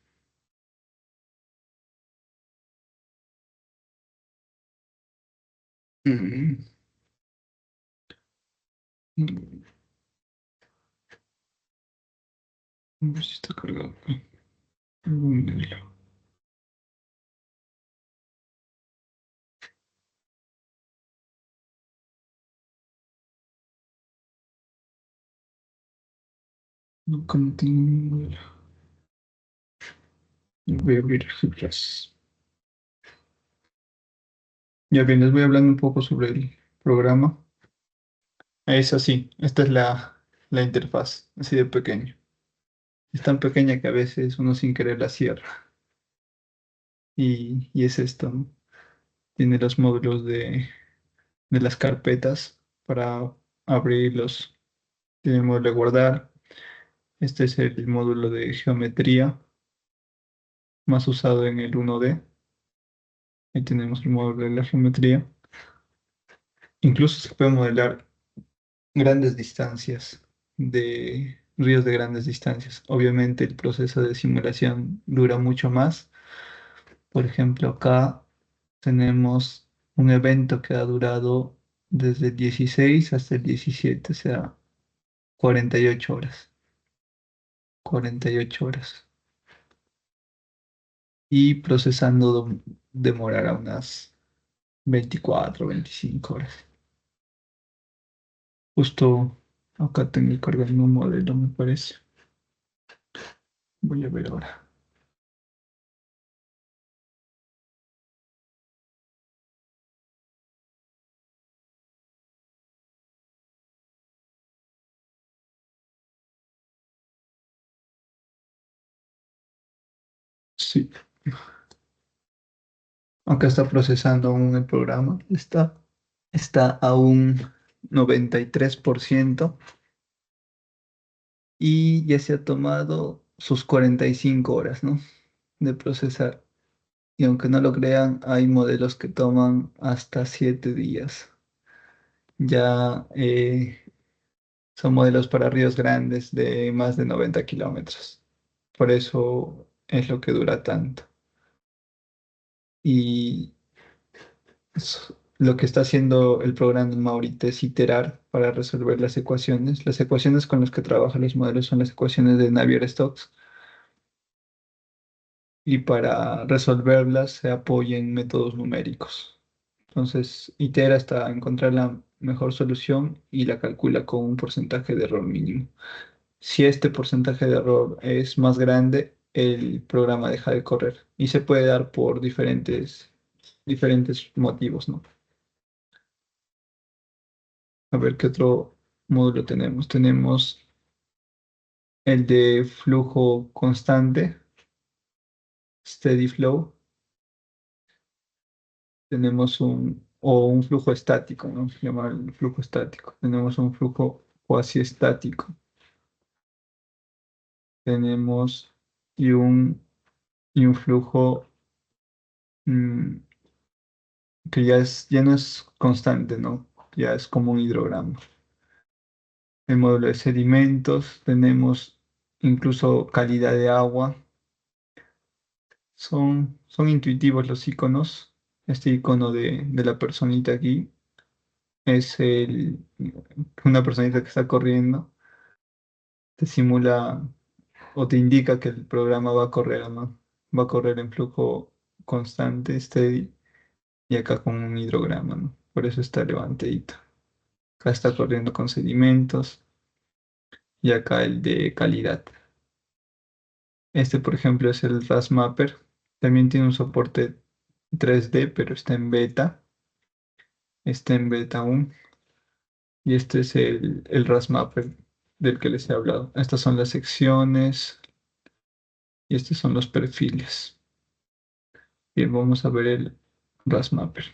Mm, mm, A ver si está cargado. Mm, No, como tengo... Voy a abrir cifras. Ya bien, les voy hablando un poco sobre el programa. Es así, esta es la interfaz, así de pequeño. Es tan pequeña que a veces uno sin querer la cierra. Y es esto, ¿no? Tiene los módulos de las carpetas para abrirlos. Tiene el módulo de guardar. Este es el módulo de geometría más usado en el 1D. Ahí tenemos el módulo de la geometría. Incluso se puede modelar grandes distancias de ríos de grandes distancias. Obviamente el proceso de simulación dura mucho más. Por ejemplo, acá tenemos un evento que ha durado desde el 16 hasta el 17, o sea, 48 horas. 48 horas. Y procesando demorará unas 24, 25 horas. Justo acá tengo cargando un modelo, me parece. Voy a ver ahora. Sí, acá está procesando aún el programa. Está a un 93% y ya se ha tomado sus 45 horas, ¿no? De procesar. Y aunque no lo crean, hay modelos que toman hasta 7 días. Ya son modelos para ríos grandes de más de 90 kilómetros. Por eso es lo que dura tanto. Y lo que está haciendo el programa ahorita es iterar para resolver las ecuaciones. Las ecuaciones con las que trabajan los modelos son las ecuaciones de Navier-Stokes y para resolverlas se apoya en métodos numéricos. Entonces, itera hasta encontrar la mejor solución y la calcula con un porcentaje de error mínimo. Si este porcentaje de error es más grande, el programa deja de correr y se puede dar por diferentes motivos, ¿no? A ver qué otro módulo tenemos. Tenemos el de flujo constante, steady flow. Tenemos un flujo estático, ¿no? Se llama el flujo estático. Tenemos un flujo cuasi estático. Tenemos y un, y un flujo mm, que ya no es constante, ¿no? Ya es como un hidrograma. El módulo de sedimentos, tenemos incluso calidad de agua. Son intuitivos los iconos. Este icono de la personita aquí es una personita que está corriendo. Te simula o te indica que el programa va a correr, ¿no? Va a correr en flujo constante, steady, y acá con un hidrograma, ¿no? Por eso está levantadito. Acá está corriendo con sedimentos y acá el de calidad. Este, por ejemplo, es el RAS Mapper. También tiene un soporte 3D, pero está en beta. Está en beta aún. Y este es el RAS Mapper del que les he hablado. Estas son las secciones y estos son los perfiles. Bien, vamos a ver el RAS Mapper.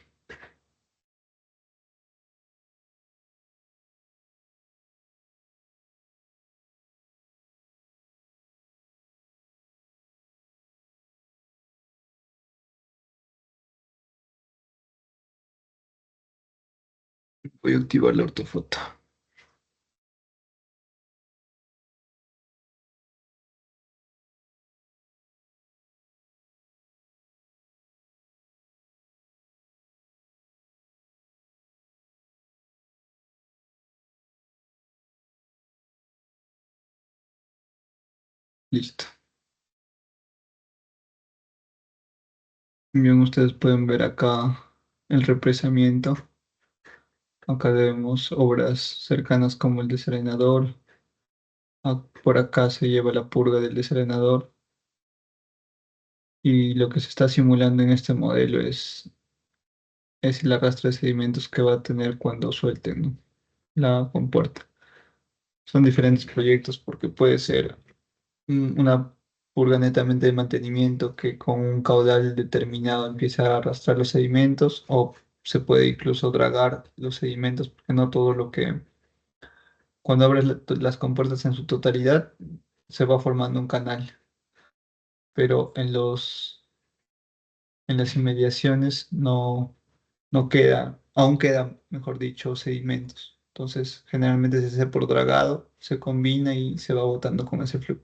Voy a activar la ortofoto. Listo. Bien, ustedes pueden ver acá el represamiento. Acá vemos obras cercanas como el desarenador. Por acá se lleva la purga del desarenador. Y lo que se está simulando en este modelo es el arrastre de sedimentos que va a tener cuando suelten, ¿no?, la compuerta. Son diferentes proyectos porque puede ser una purga netamente de mantenimiento que con un caudal determinado empieza a arrastrar los sedimentos, o se puede incluso dragar los sedimentos porque no todo lo que, cuando abres las compuertas en su totalidad, se va formando un canal, pero en las inmediaciones no queda, aún quedan, mejor dicho, sedimentos. Entonces, generalmente se hace por dragado, se combina y se va botando con ese flujo.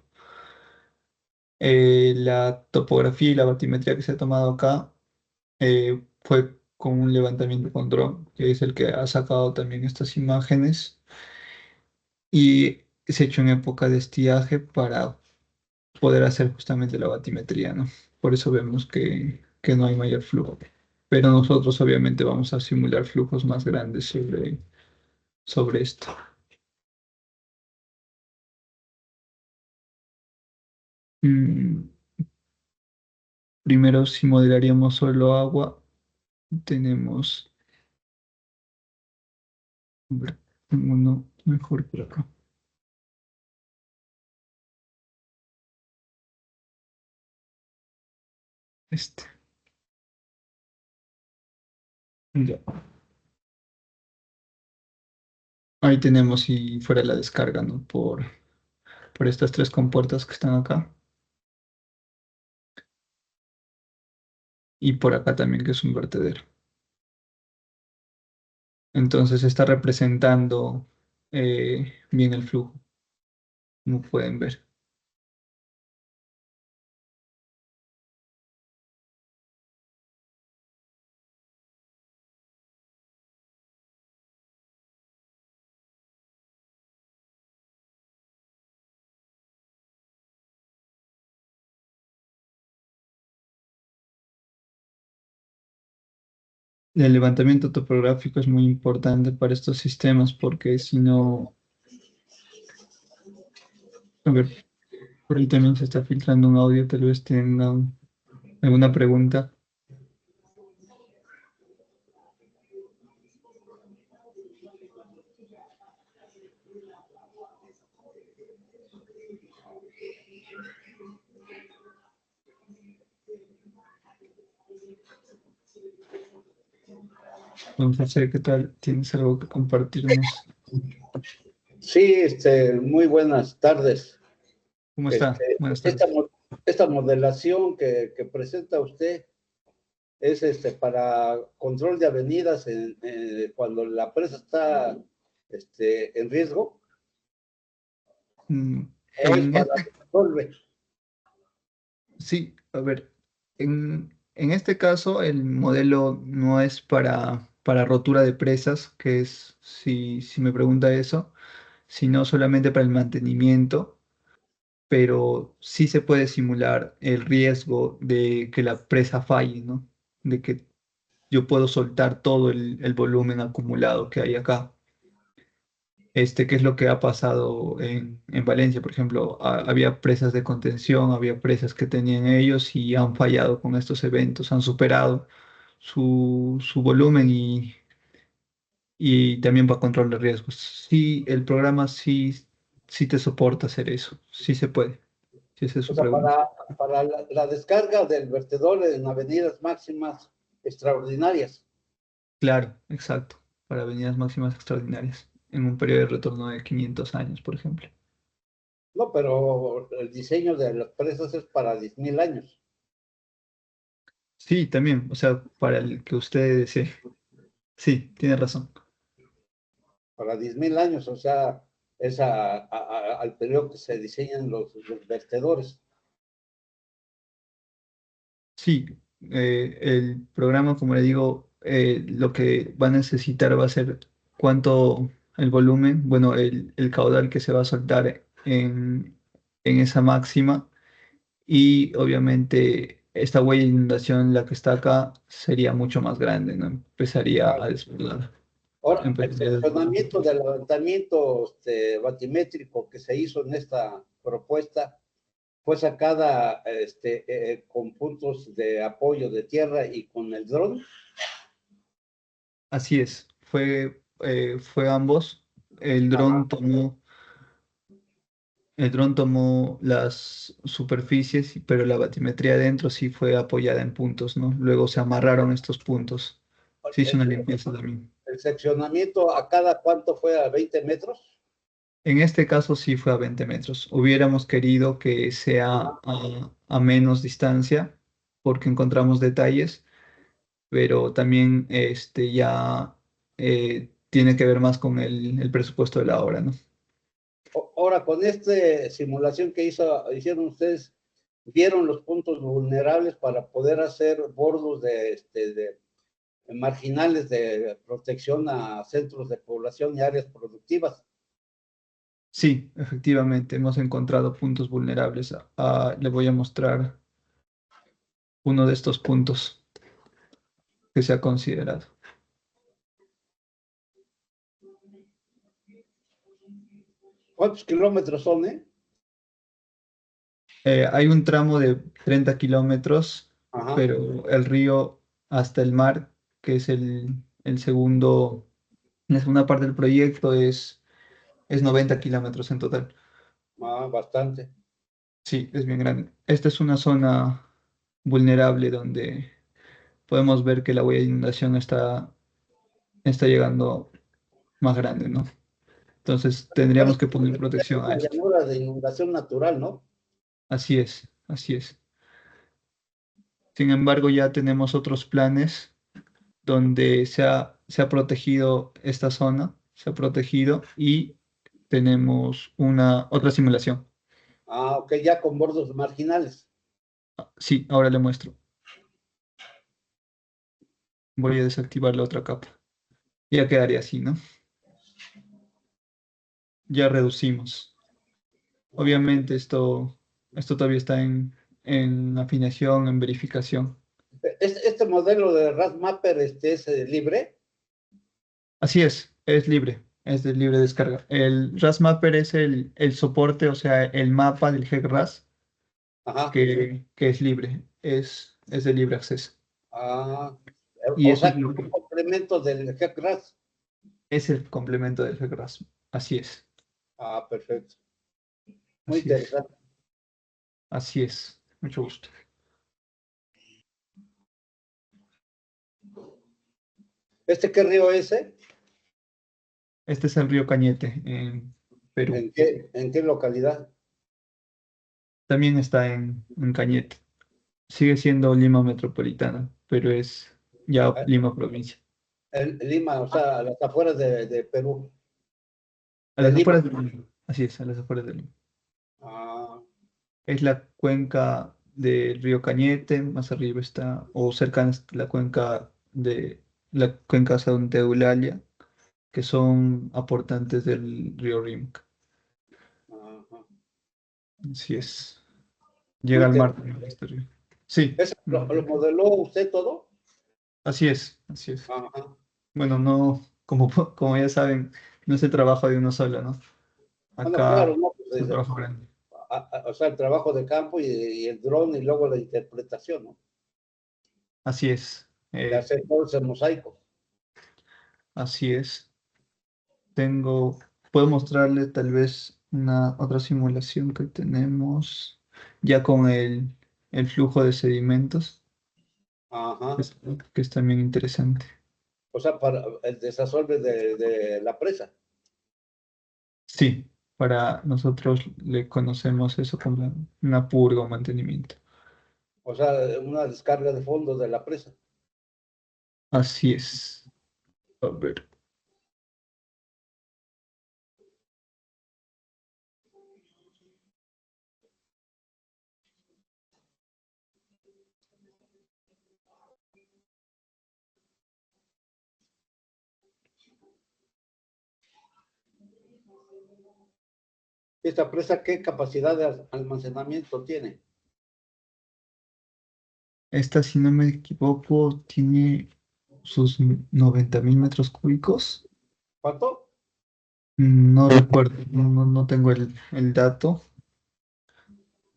La topografía y la batimetría que se ha tomado acá fue con un levantamiento con dron, que es el que ha sacado también estas imágenes, y se ha hecho en época de estiaje para poder hacer justamente la batimetría, ¿no? Por eso vemos que no hay mayor flujo. Pero nosotros obviamente vamos a simular flujos más grandes sobre esto. Mm, Primero, si modelaríamos solo agua, tenemos, a ver, tengo uno mejor por acá. Este. Ya. Ahí tenemos si fuera la descarga, ¿no? Por estas tres compuertas que están acá. Y por acá también, que es un vertedero. Entonces está representando bien el flujo, como pueden ver. El levantamiento topográfico es muy importante para estos sistemas porque si no, a ver, por ahí también se está filtrando un audio, tal vez tengan alguna pregunta. Vamos a ver qué tal. ¿Tienes algo que compartirnos? Sí, muy buenas tardes. ¿Cómo está? Buenas Esta, tardes. esta modelación que presenta usted es para control de avenidas cuando la presa está en riesgo, Mm, o es En para este, control. sí, a ver, en este caso el modelo no es para rotura de presas, que es, si me pregunta eso, sino solamente para el mantenimiento, pero sí se puede simular el riesgo de que la presa falle, ¿no? De que yo puedo soltar todo el volumen acumulado que hay acá. ¿Qué es lo que ha pasado en Valencia? Por ejemplo, había presas de contención, había presas que tenían ellos y han fallado con estos eventos, han superado su volumen y también para control de riesgos. Sí, el programa sí te soporta hacer eso, sí se puede, si esa es O su sea, pregunta. para la descarga del vertedor en avenidas máximas extraordinarias. Claro, exacto, para avenidas máximas extraordinarias, en un periodo de retorno de 500 años, por ejemplo. No, pero el diseño de las presas es para 10.000 años. Sí, también, o sea, para el que usted desee. Sí, tiene razón. Para 10.000 años, o sea, es al periodo que se diseñan los vertedores. Sí, el programa, como le digo, lo que va a necesitar va a ser cuánto el volumen, bueno, el caudal que se va a soltar en esa máxima y obviamente esta huella de inundación, la que está acá, sería mucho más grande, ¿no? Empezaría a desbordar. Ahora, el Empezaría a desbordar. seccionamiento del levantamiento batimétrico que se hizo en esta propuesta fue sacada con puntos de apoyo de tierra y con el dron. Así es, fue ambos. El Ajá. dron tomó, el dron tomó las superficies, pero la batimetría adentro sí fue apoyada en puntos, ¿no? Luego se amarraron estos puntos. Se hizo una limpieza también. El seccionamiento a cada cuánto fue a 20 metros. En este caso sí fue a 20 metros. Hubiéramos querido que sea a menos distancia porque encontramos detalles, pero también ya tiene que ver más con el presupuesto de la obra, ¿no? Ahora, con esta simulación que hicieron ustedes, ¿vieron los puntos vulnerables para poder hacer bordos de marginales de protección a centros de población y áreas productivas? Sí, efectivamente, hemos encontrado puntos vulnerables. Le voy a mostrar uno de estos puntos que se ha considerado. ¿Cuántos kilómetros son, eh? Hay un tramo de 30 kilómetros, Ajá. pero el río hasta el mar, que es el segundo, la segunda parte del proyecto, es 90 kilómetros en total. Bastante. Sí, es bien grande. Esta es una zona vulnerable donde podemos ver que la huella de inundación está llegando más grande, ¿no? Entonces tendríamos que poner Es protección a una esto. llanura de inundación natural, ¿no? Así es, así es. Sin embargo, ya tenemos otros planes donde se ha protegido esta zona, se ha protegido y tenemos otra simulación. Ok, ya con bordos marginales. Sí, ahora le muestro. Voy a desactivar la otra capa. Ya quedaría así, ¿no? Ya reducimos. Obviamente esto todavía está en afinación, en verificación. Este modelo de RASMapper es libre. Así es libre, es de libre descarga. El RASMapper es el soporte, o sea, el mapa del GEC-RAS Ajá. que es libre, es de libre acceso. Ah, Y o eso sea, es lo un que complemento del GECRAS. es el complemento del GEC-RAS. Así es, Perfecto. Muy así es, interesante. así es. Mucho gusto. ¿Qué río es? Este es el río Cañete en Perú. En qué localidad? También está en Cañete. Sigue siendo Lima Metropolitana, pero es ya Ah, Lima Provincia. En Lima, o sea, a las afueras de Perú, A de las Lima. afueras de Lima. Así es, a las afueras de Lima. Ah, Es la cuenca del río Cañete, más arriba está, o cercana está la cuenca Santa Eulalia, que son aportantes del río Rímac. ajá. Así es. Muy Llega al mar interesante. también este río. Sí, ¿Eso lo modeló usted todo? así es, así es. Ajá. Bueno, no, como ya saben, no es el trabajo de uno solo, ¿no? Bueno, claro, Acá no, es un pues, trabajo grande. o sea, el trabajo de campo y el dron y luego la interpretación, ¿no? Así es, De hacer todo ese mosaico. así es. Puedo mostrarle tal vez una otra simulación que tenemos ya con el flujo de sedimentos, que Ajá. es, que es también interesante. O sea, para el desasolve de la presa. Sí, para nosotros le conocemos eso como una purga o mantenimiento. O sea, una descarga de fondo de la presa. Así es. A ver. ¿Esta presa qué capacidad de almacenamiento tiene? Esta, si no me equivoco, tiene sus 90.000 metros cúbicos. ¿Cuánto? No recuerdo, no tengo el dato.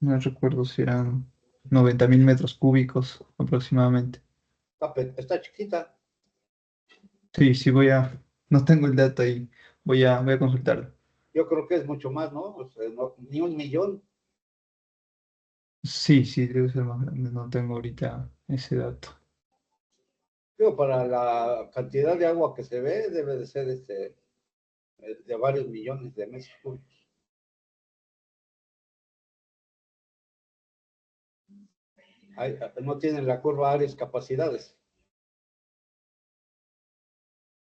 No recuerdo si eran 90.000 metros cúbicos aproximadamente. Está chiquita. Sí, sí no tengo el dato ahí. Voy a consultarlo. Yo creo que es mucho más, ¿no? O sea, ni 1 millón. Sí, sí, debe ser más grande. No tengo ahorita ese dato. Digo, para la cantidad de agua que se ve, debe de ser de varios millones de metros cúbicos. No tienen la curva áreas capacidades.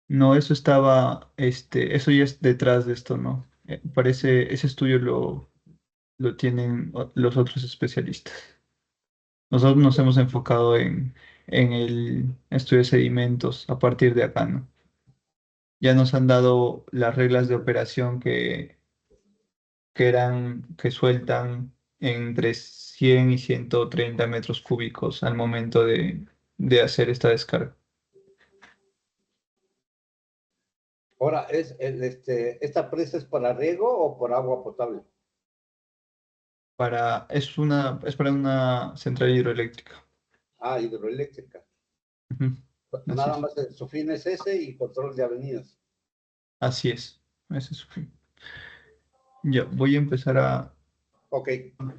No, eso eso ya es detrás de esto, ¿no? Parece, ese estudio lo tienen los otros especialistas. Nosotros nos hemos enfocado en el estudio de sedimentos a partir de acá, ¿no? Ya nos han dado las reglas de operación que sueltan entre 100 y 130 metros cúbicos al momento de hacer esta descarga. Ahora, ¿esta presa es para riego o por agua potable? Es para una central hidroeléctrica. Ah, hidroeléctrica. Ujú. Así Nada es. más su fin es ese y control de avenidas. Así es. Ese es su fin. Ya, voy a empezar Ok,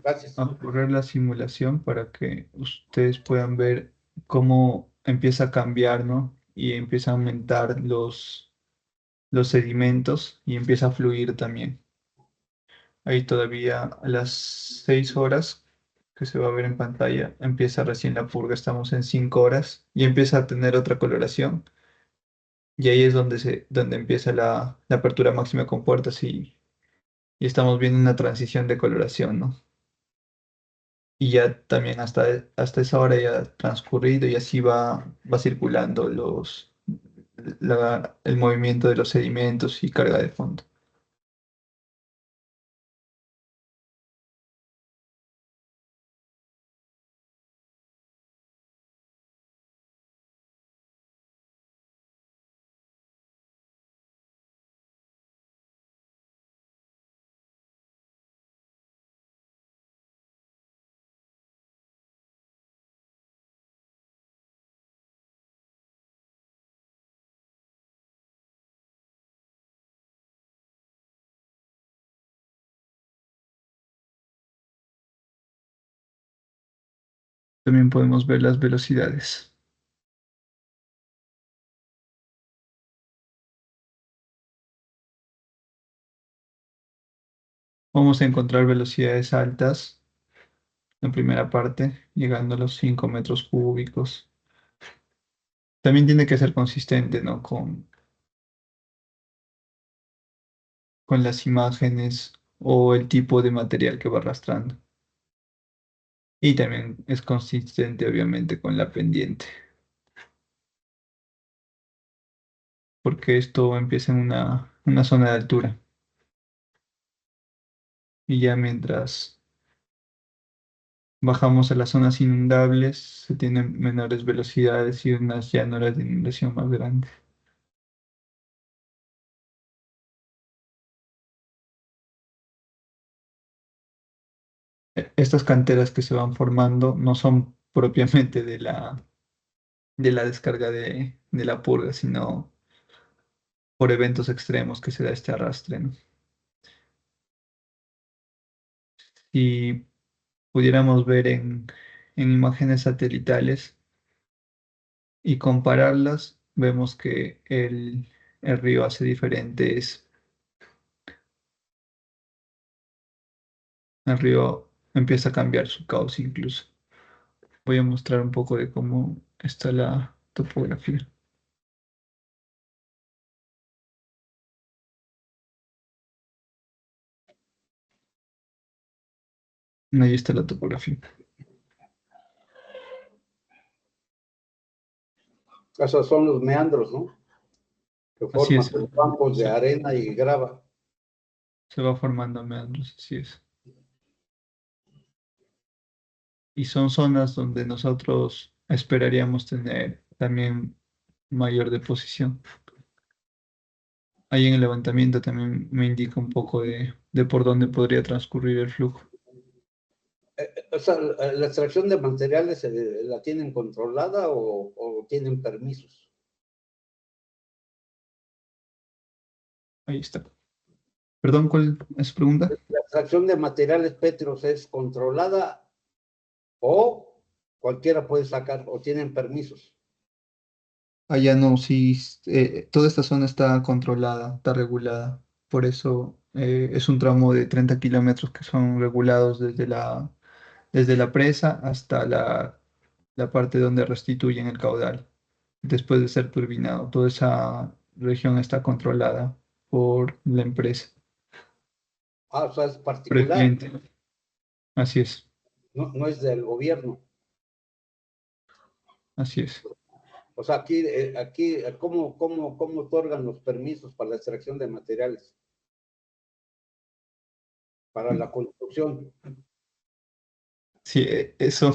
gracias. a correr la simulación para que ustedes puedan ver cómo empieza a cambiar, ¿no? Y empieza a aumentar los sedimentos y empieza a fluir también. Ahí todavía a las 6 horas que se va a ver en pantalla, empieza recién la purga, estamos en 5 horas y empieza a tener otra coloración. Y ahí es donde empieza la apertura máxima con puertas y estamos viendo una transición de coloración, ¿no? Y ya también hasta esa hora ya ha transcurrido y así va circulando el movimiento de los sedimentos y carga de fondo. También podemos ver las velocidades. Vamos a encontrar velocidades altas en primera parte, llegando a los 5 metros cúbicos. También tiene que ser consistente, ¿no? Con las imágenes o el tipo de material que va arrastrando. Y también es consistente, obviamente, con la pendiente, porque esto empieza en una zona de altura. Y ya mientras bajamos a las zonas inundables, se tienen menores velocidades y unas llanuras de inundación más grandes. Estas canteras que se van formando no son propiamente de la descarga de la purga, sino por eventos extremos que se da este arrastre, ¿no? Si pudiéramos ver en imágenes satelitales y compararlas, vemos que el río hace diferentes, el río empieza a cambiar su cauce incluso. Voy a mostrar un poco de cómo está la topografía. Ahí está la topografía. Esos son los meandros, ¿no? Que Así forman es. los campos de arena y grava. Se va formando meandros, así es. Y son zonas donde nosotros esperaríamos tener también mayor deposición. Ahí en el levantamiento también me indica un poco de por dónde podría transcurrir el flujo. O sea, la extracción de materiales, ¿la tienen controlada o tienen permisos? Ahí está. Perdón, ¿cuál es su pregunta? La extracción de materiales pétreos es controlada o cualquiera puede sacar o tienen permisos. Allá no, sí, toda esta zona está controlada, está regulada. Por eso es un tramo de 30 kilómetros que son regulados desde la presa hasta la parte donde restituyen el caudal, después de ser turbinado. Toda esa región está controlada por la empresa Ah, o sea, es particular, previamente. Así es, no es del gobierno. así es. O sea, aquí ¿cómo otorgan los permisos para la extracción de materiales? Para la construcción. Sí, eso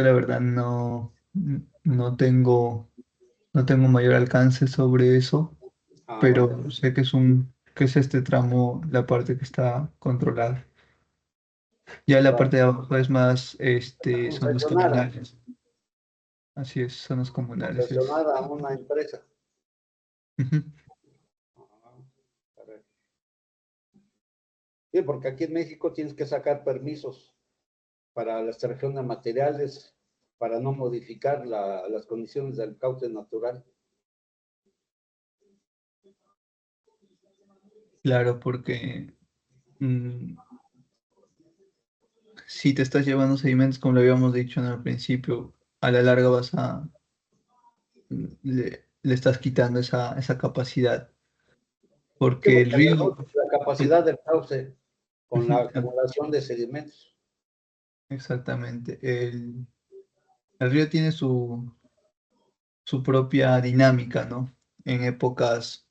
la verdad no tengo, no tengo mayor alcance sobre eso, Ah, vale. pero sé que es este tramo, la parte que está controlada. Ya la Está parte de abajo es más, zonas concesionada, comunales. Así es, zonas comunales es. concesionada a una empresa. Ujú. Ah, caray. Sí, porque aquí en México tienes que sacar permisos para la extracción de materiales, para no modificar las condiciones del cauce natural. Claro, porque mm, si te estás llevando sedimentos, como lo habíamos dicho en el principio, a la larga le estás quitando esa capacidad, Sí, porque el porque río, reduce la capacidad el- del cauce con la ujú, acumulación de sedimentos. exactamente, el río tiene su propia dinámica, ¿no? En épocas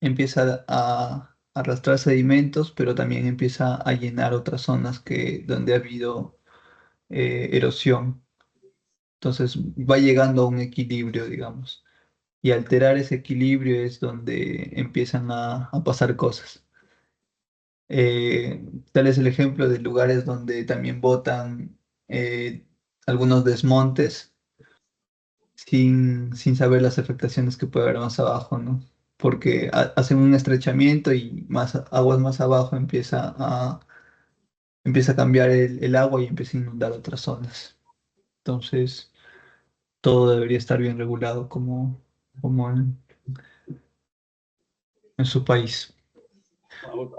empieza a arrastrar sedimentos, pero también empieza a llenar otras zonas donde ha habido erosión. Entonces va llegando a un equilibrio, digamos. Y alterar ese equilibrio es donde empiezan a pasar cosas. Tal es el ejemplo de lugares donde también botan eh, algunos desmontes sin saber las afectaciones que puede haber más abajo, ¿no? Porque hacen un estrechamiento y más aguas más abajo empieza a cambiar el agua y empieza a inundar otras zonas. Entonces, todo debería estar bien regulado como en su país.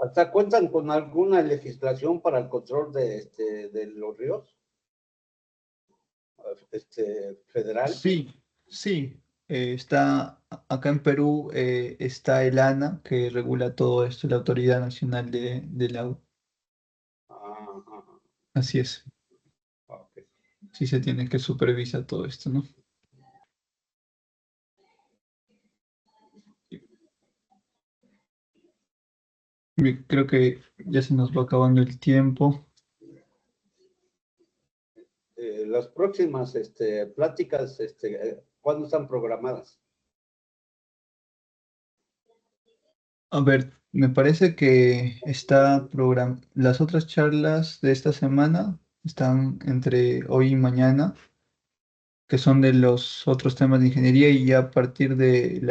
¿Hasta cuentan con alguna legislación para el control de los ríos federal? Sí, sí. Acá en Perú está el ANA que regula todo esto, la Autoridad Nacional del Agua. Ah, ah, Así es. ah, ok. Sí se tiene que supervisar todo esto, ¿no? Bien, creo que ya se nos va acabando el tiempo. Las próximas pláticas, ¿cuándo están programadas? A ver, me parece que las otras charlas de esta semana están entre hoy y mañana, que son de los otros temas de ingeniería, y ya a partir del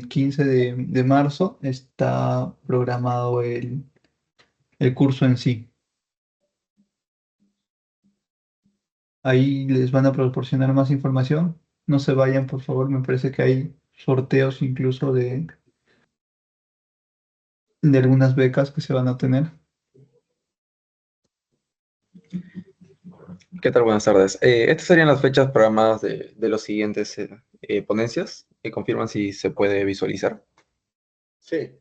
15 de marzo está programado el curso en sí. Ahí les van a proporcionar más información. No se vayan, por favor, me parece que hay sorteos incluso de algunas becas que se van a tener. ¿Qué tal? Buenas tardes. Estas serían las fechas programadas de los siguientes ponencias. ¿Me confirman si se puede visualizar? Sí.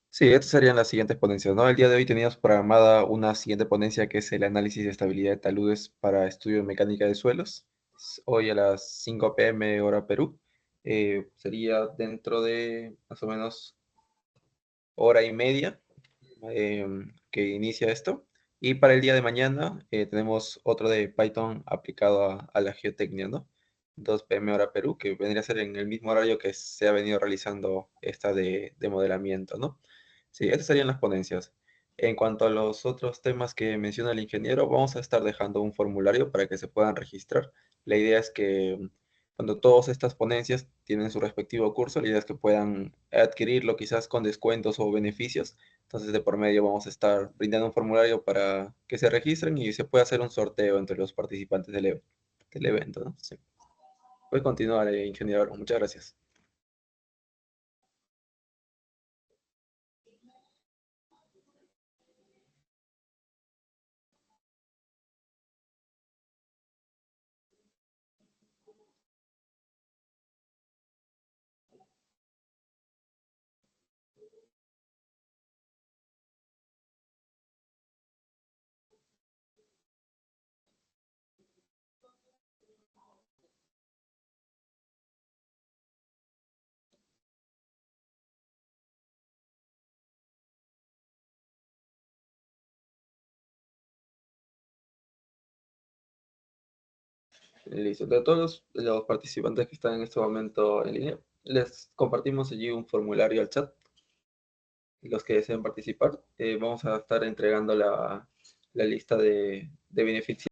Sí, estas serían las siguientes ponencias, ¿no? El día de hoy teníamos programada una siguiente ponencia que es el análisis de estabilidad de taludes para estudio de mecánica de suelos. Hoy a las 5 p.m. hora Perú. Sería dentro de más o menos hora y media que inicia esto. Y para el día de mañana tenemos otro de Python aplicado a la geotecnia, ¿no? 2 p.m. hora Perú, que vendría a ser en el mismo horario que se ha venido realizando esta de modelamiento, ¿no? Sí, esas serían las ponencias. En cuanto a los otros temas que menciona el ingeniero, vamos a estar dejando un formulario para que se puedan registrar. La idea es que cuando todas estas ponencias tienen su respectivo curso, la idea es que puedan adquirirlo quizás con descuentos o beneficios. Entonces, de por medio vamos a estar brindando un formulario para que se registren y se pueda hacer un sorteo entre los participantes del evento, ¿no? Sí. Puede continuar, ingeniero. Muchas gracias. Listo. De todos los participantes que están en este momento en línea, les compartimos allí un formulario al chat. Los que deseen participar, vamos a estar entregando la lista de beneficios.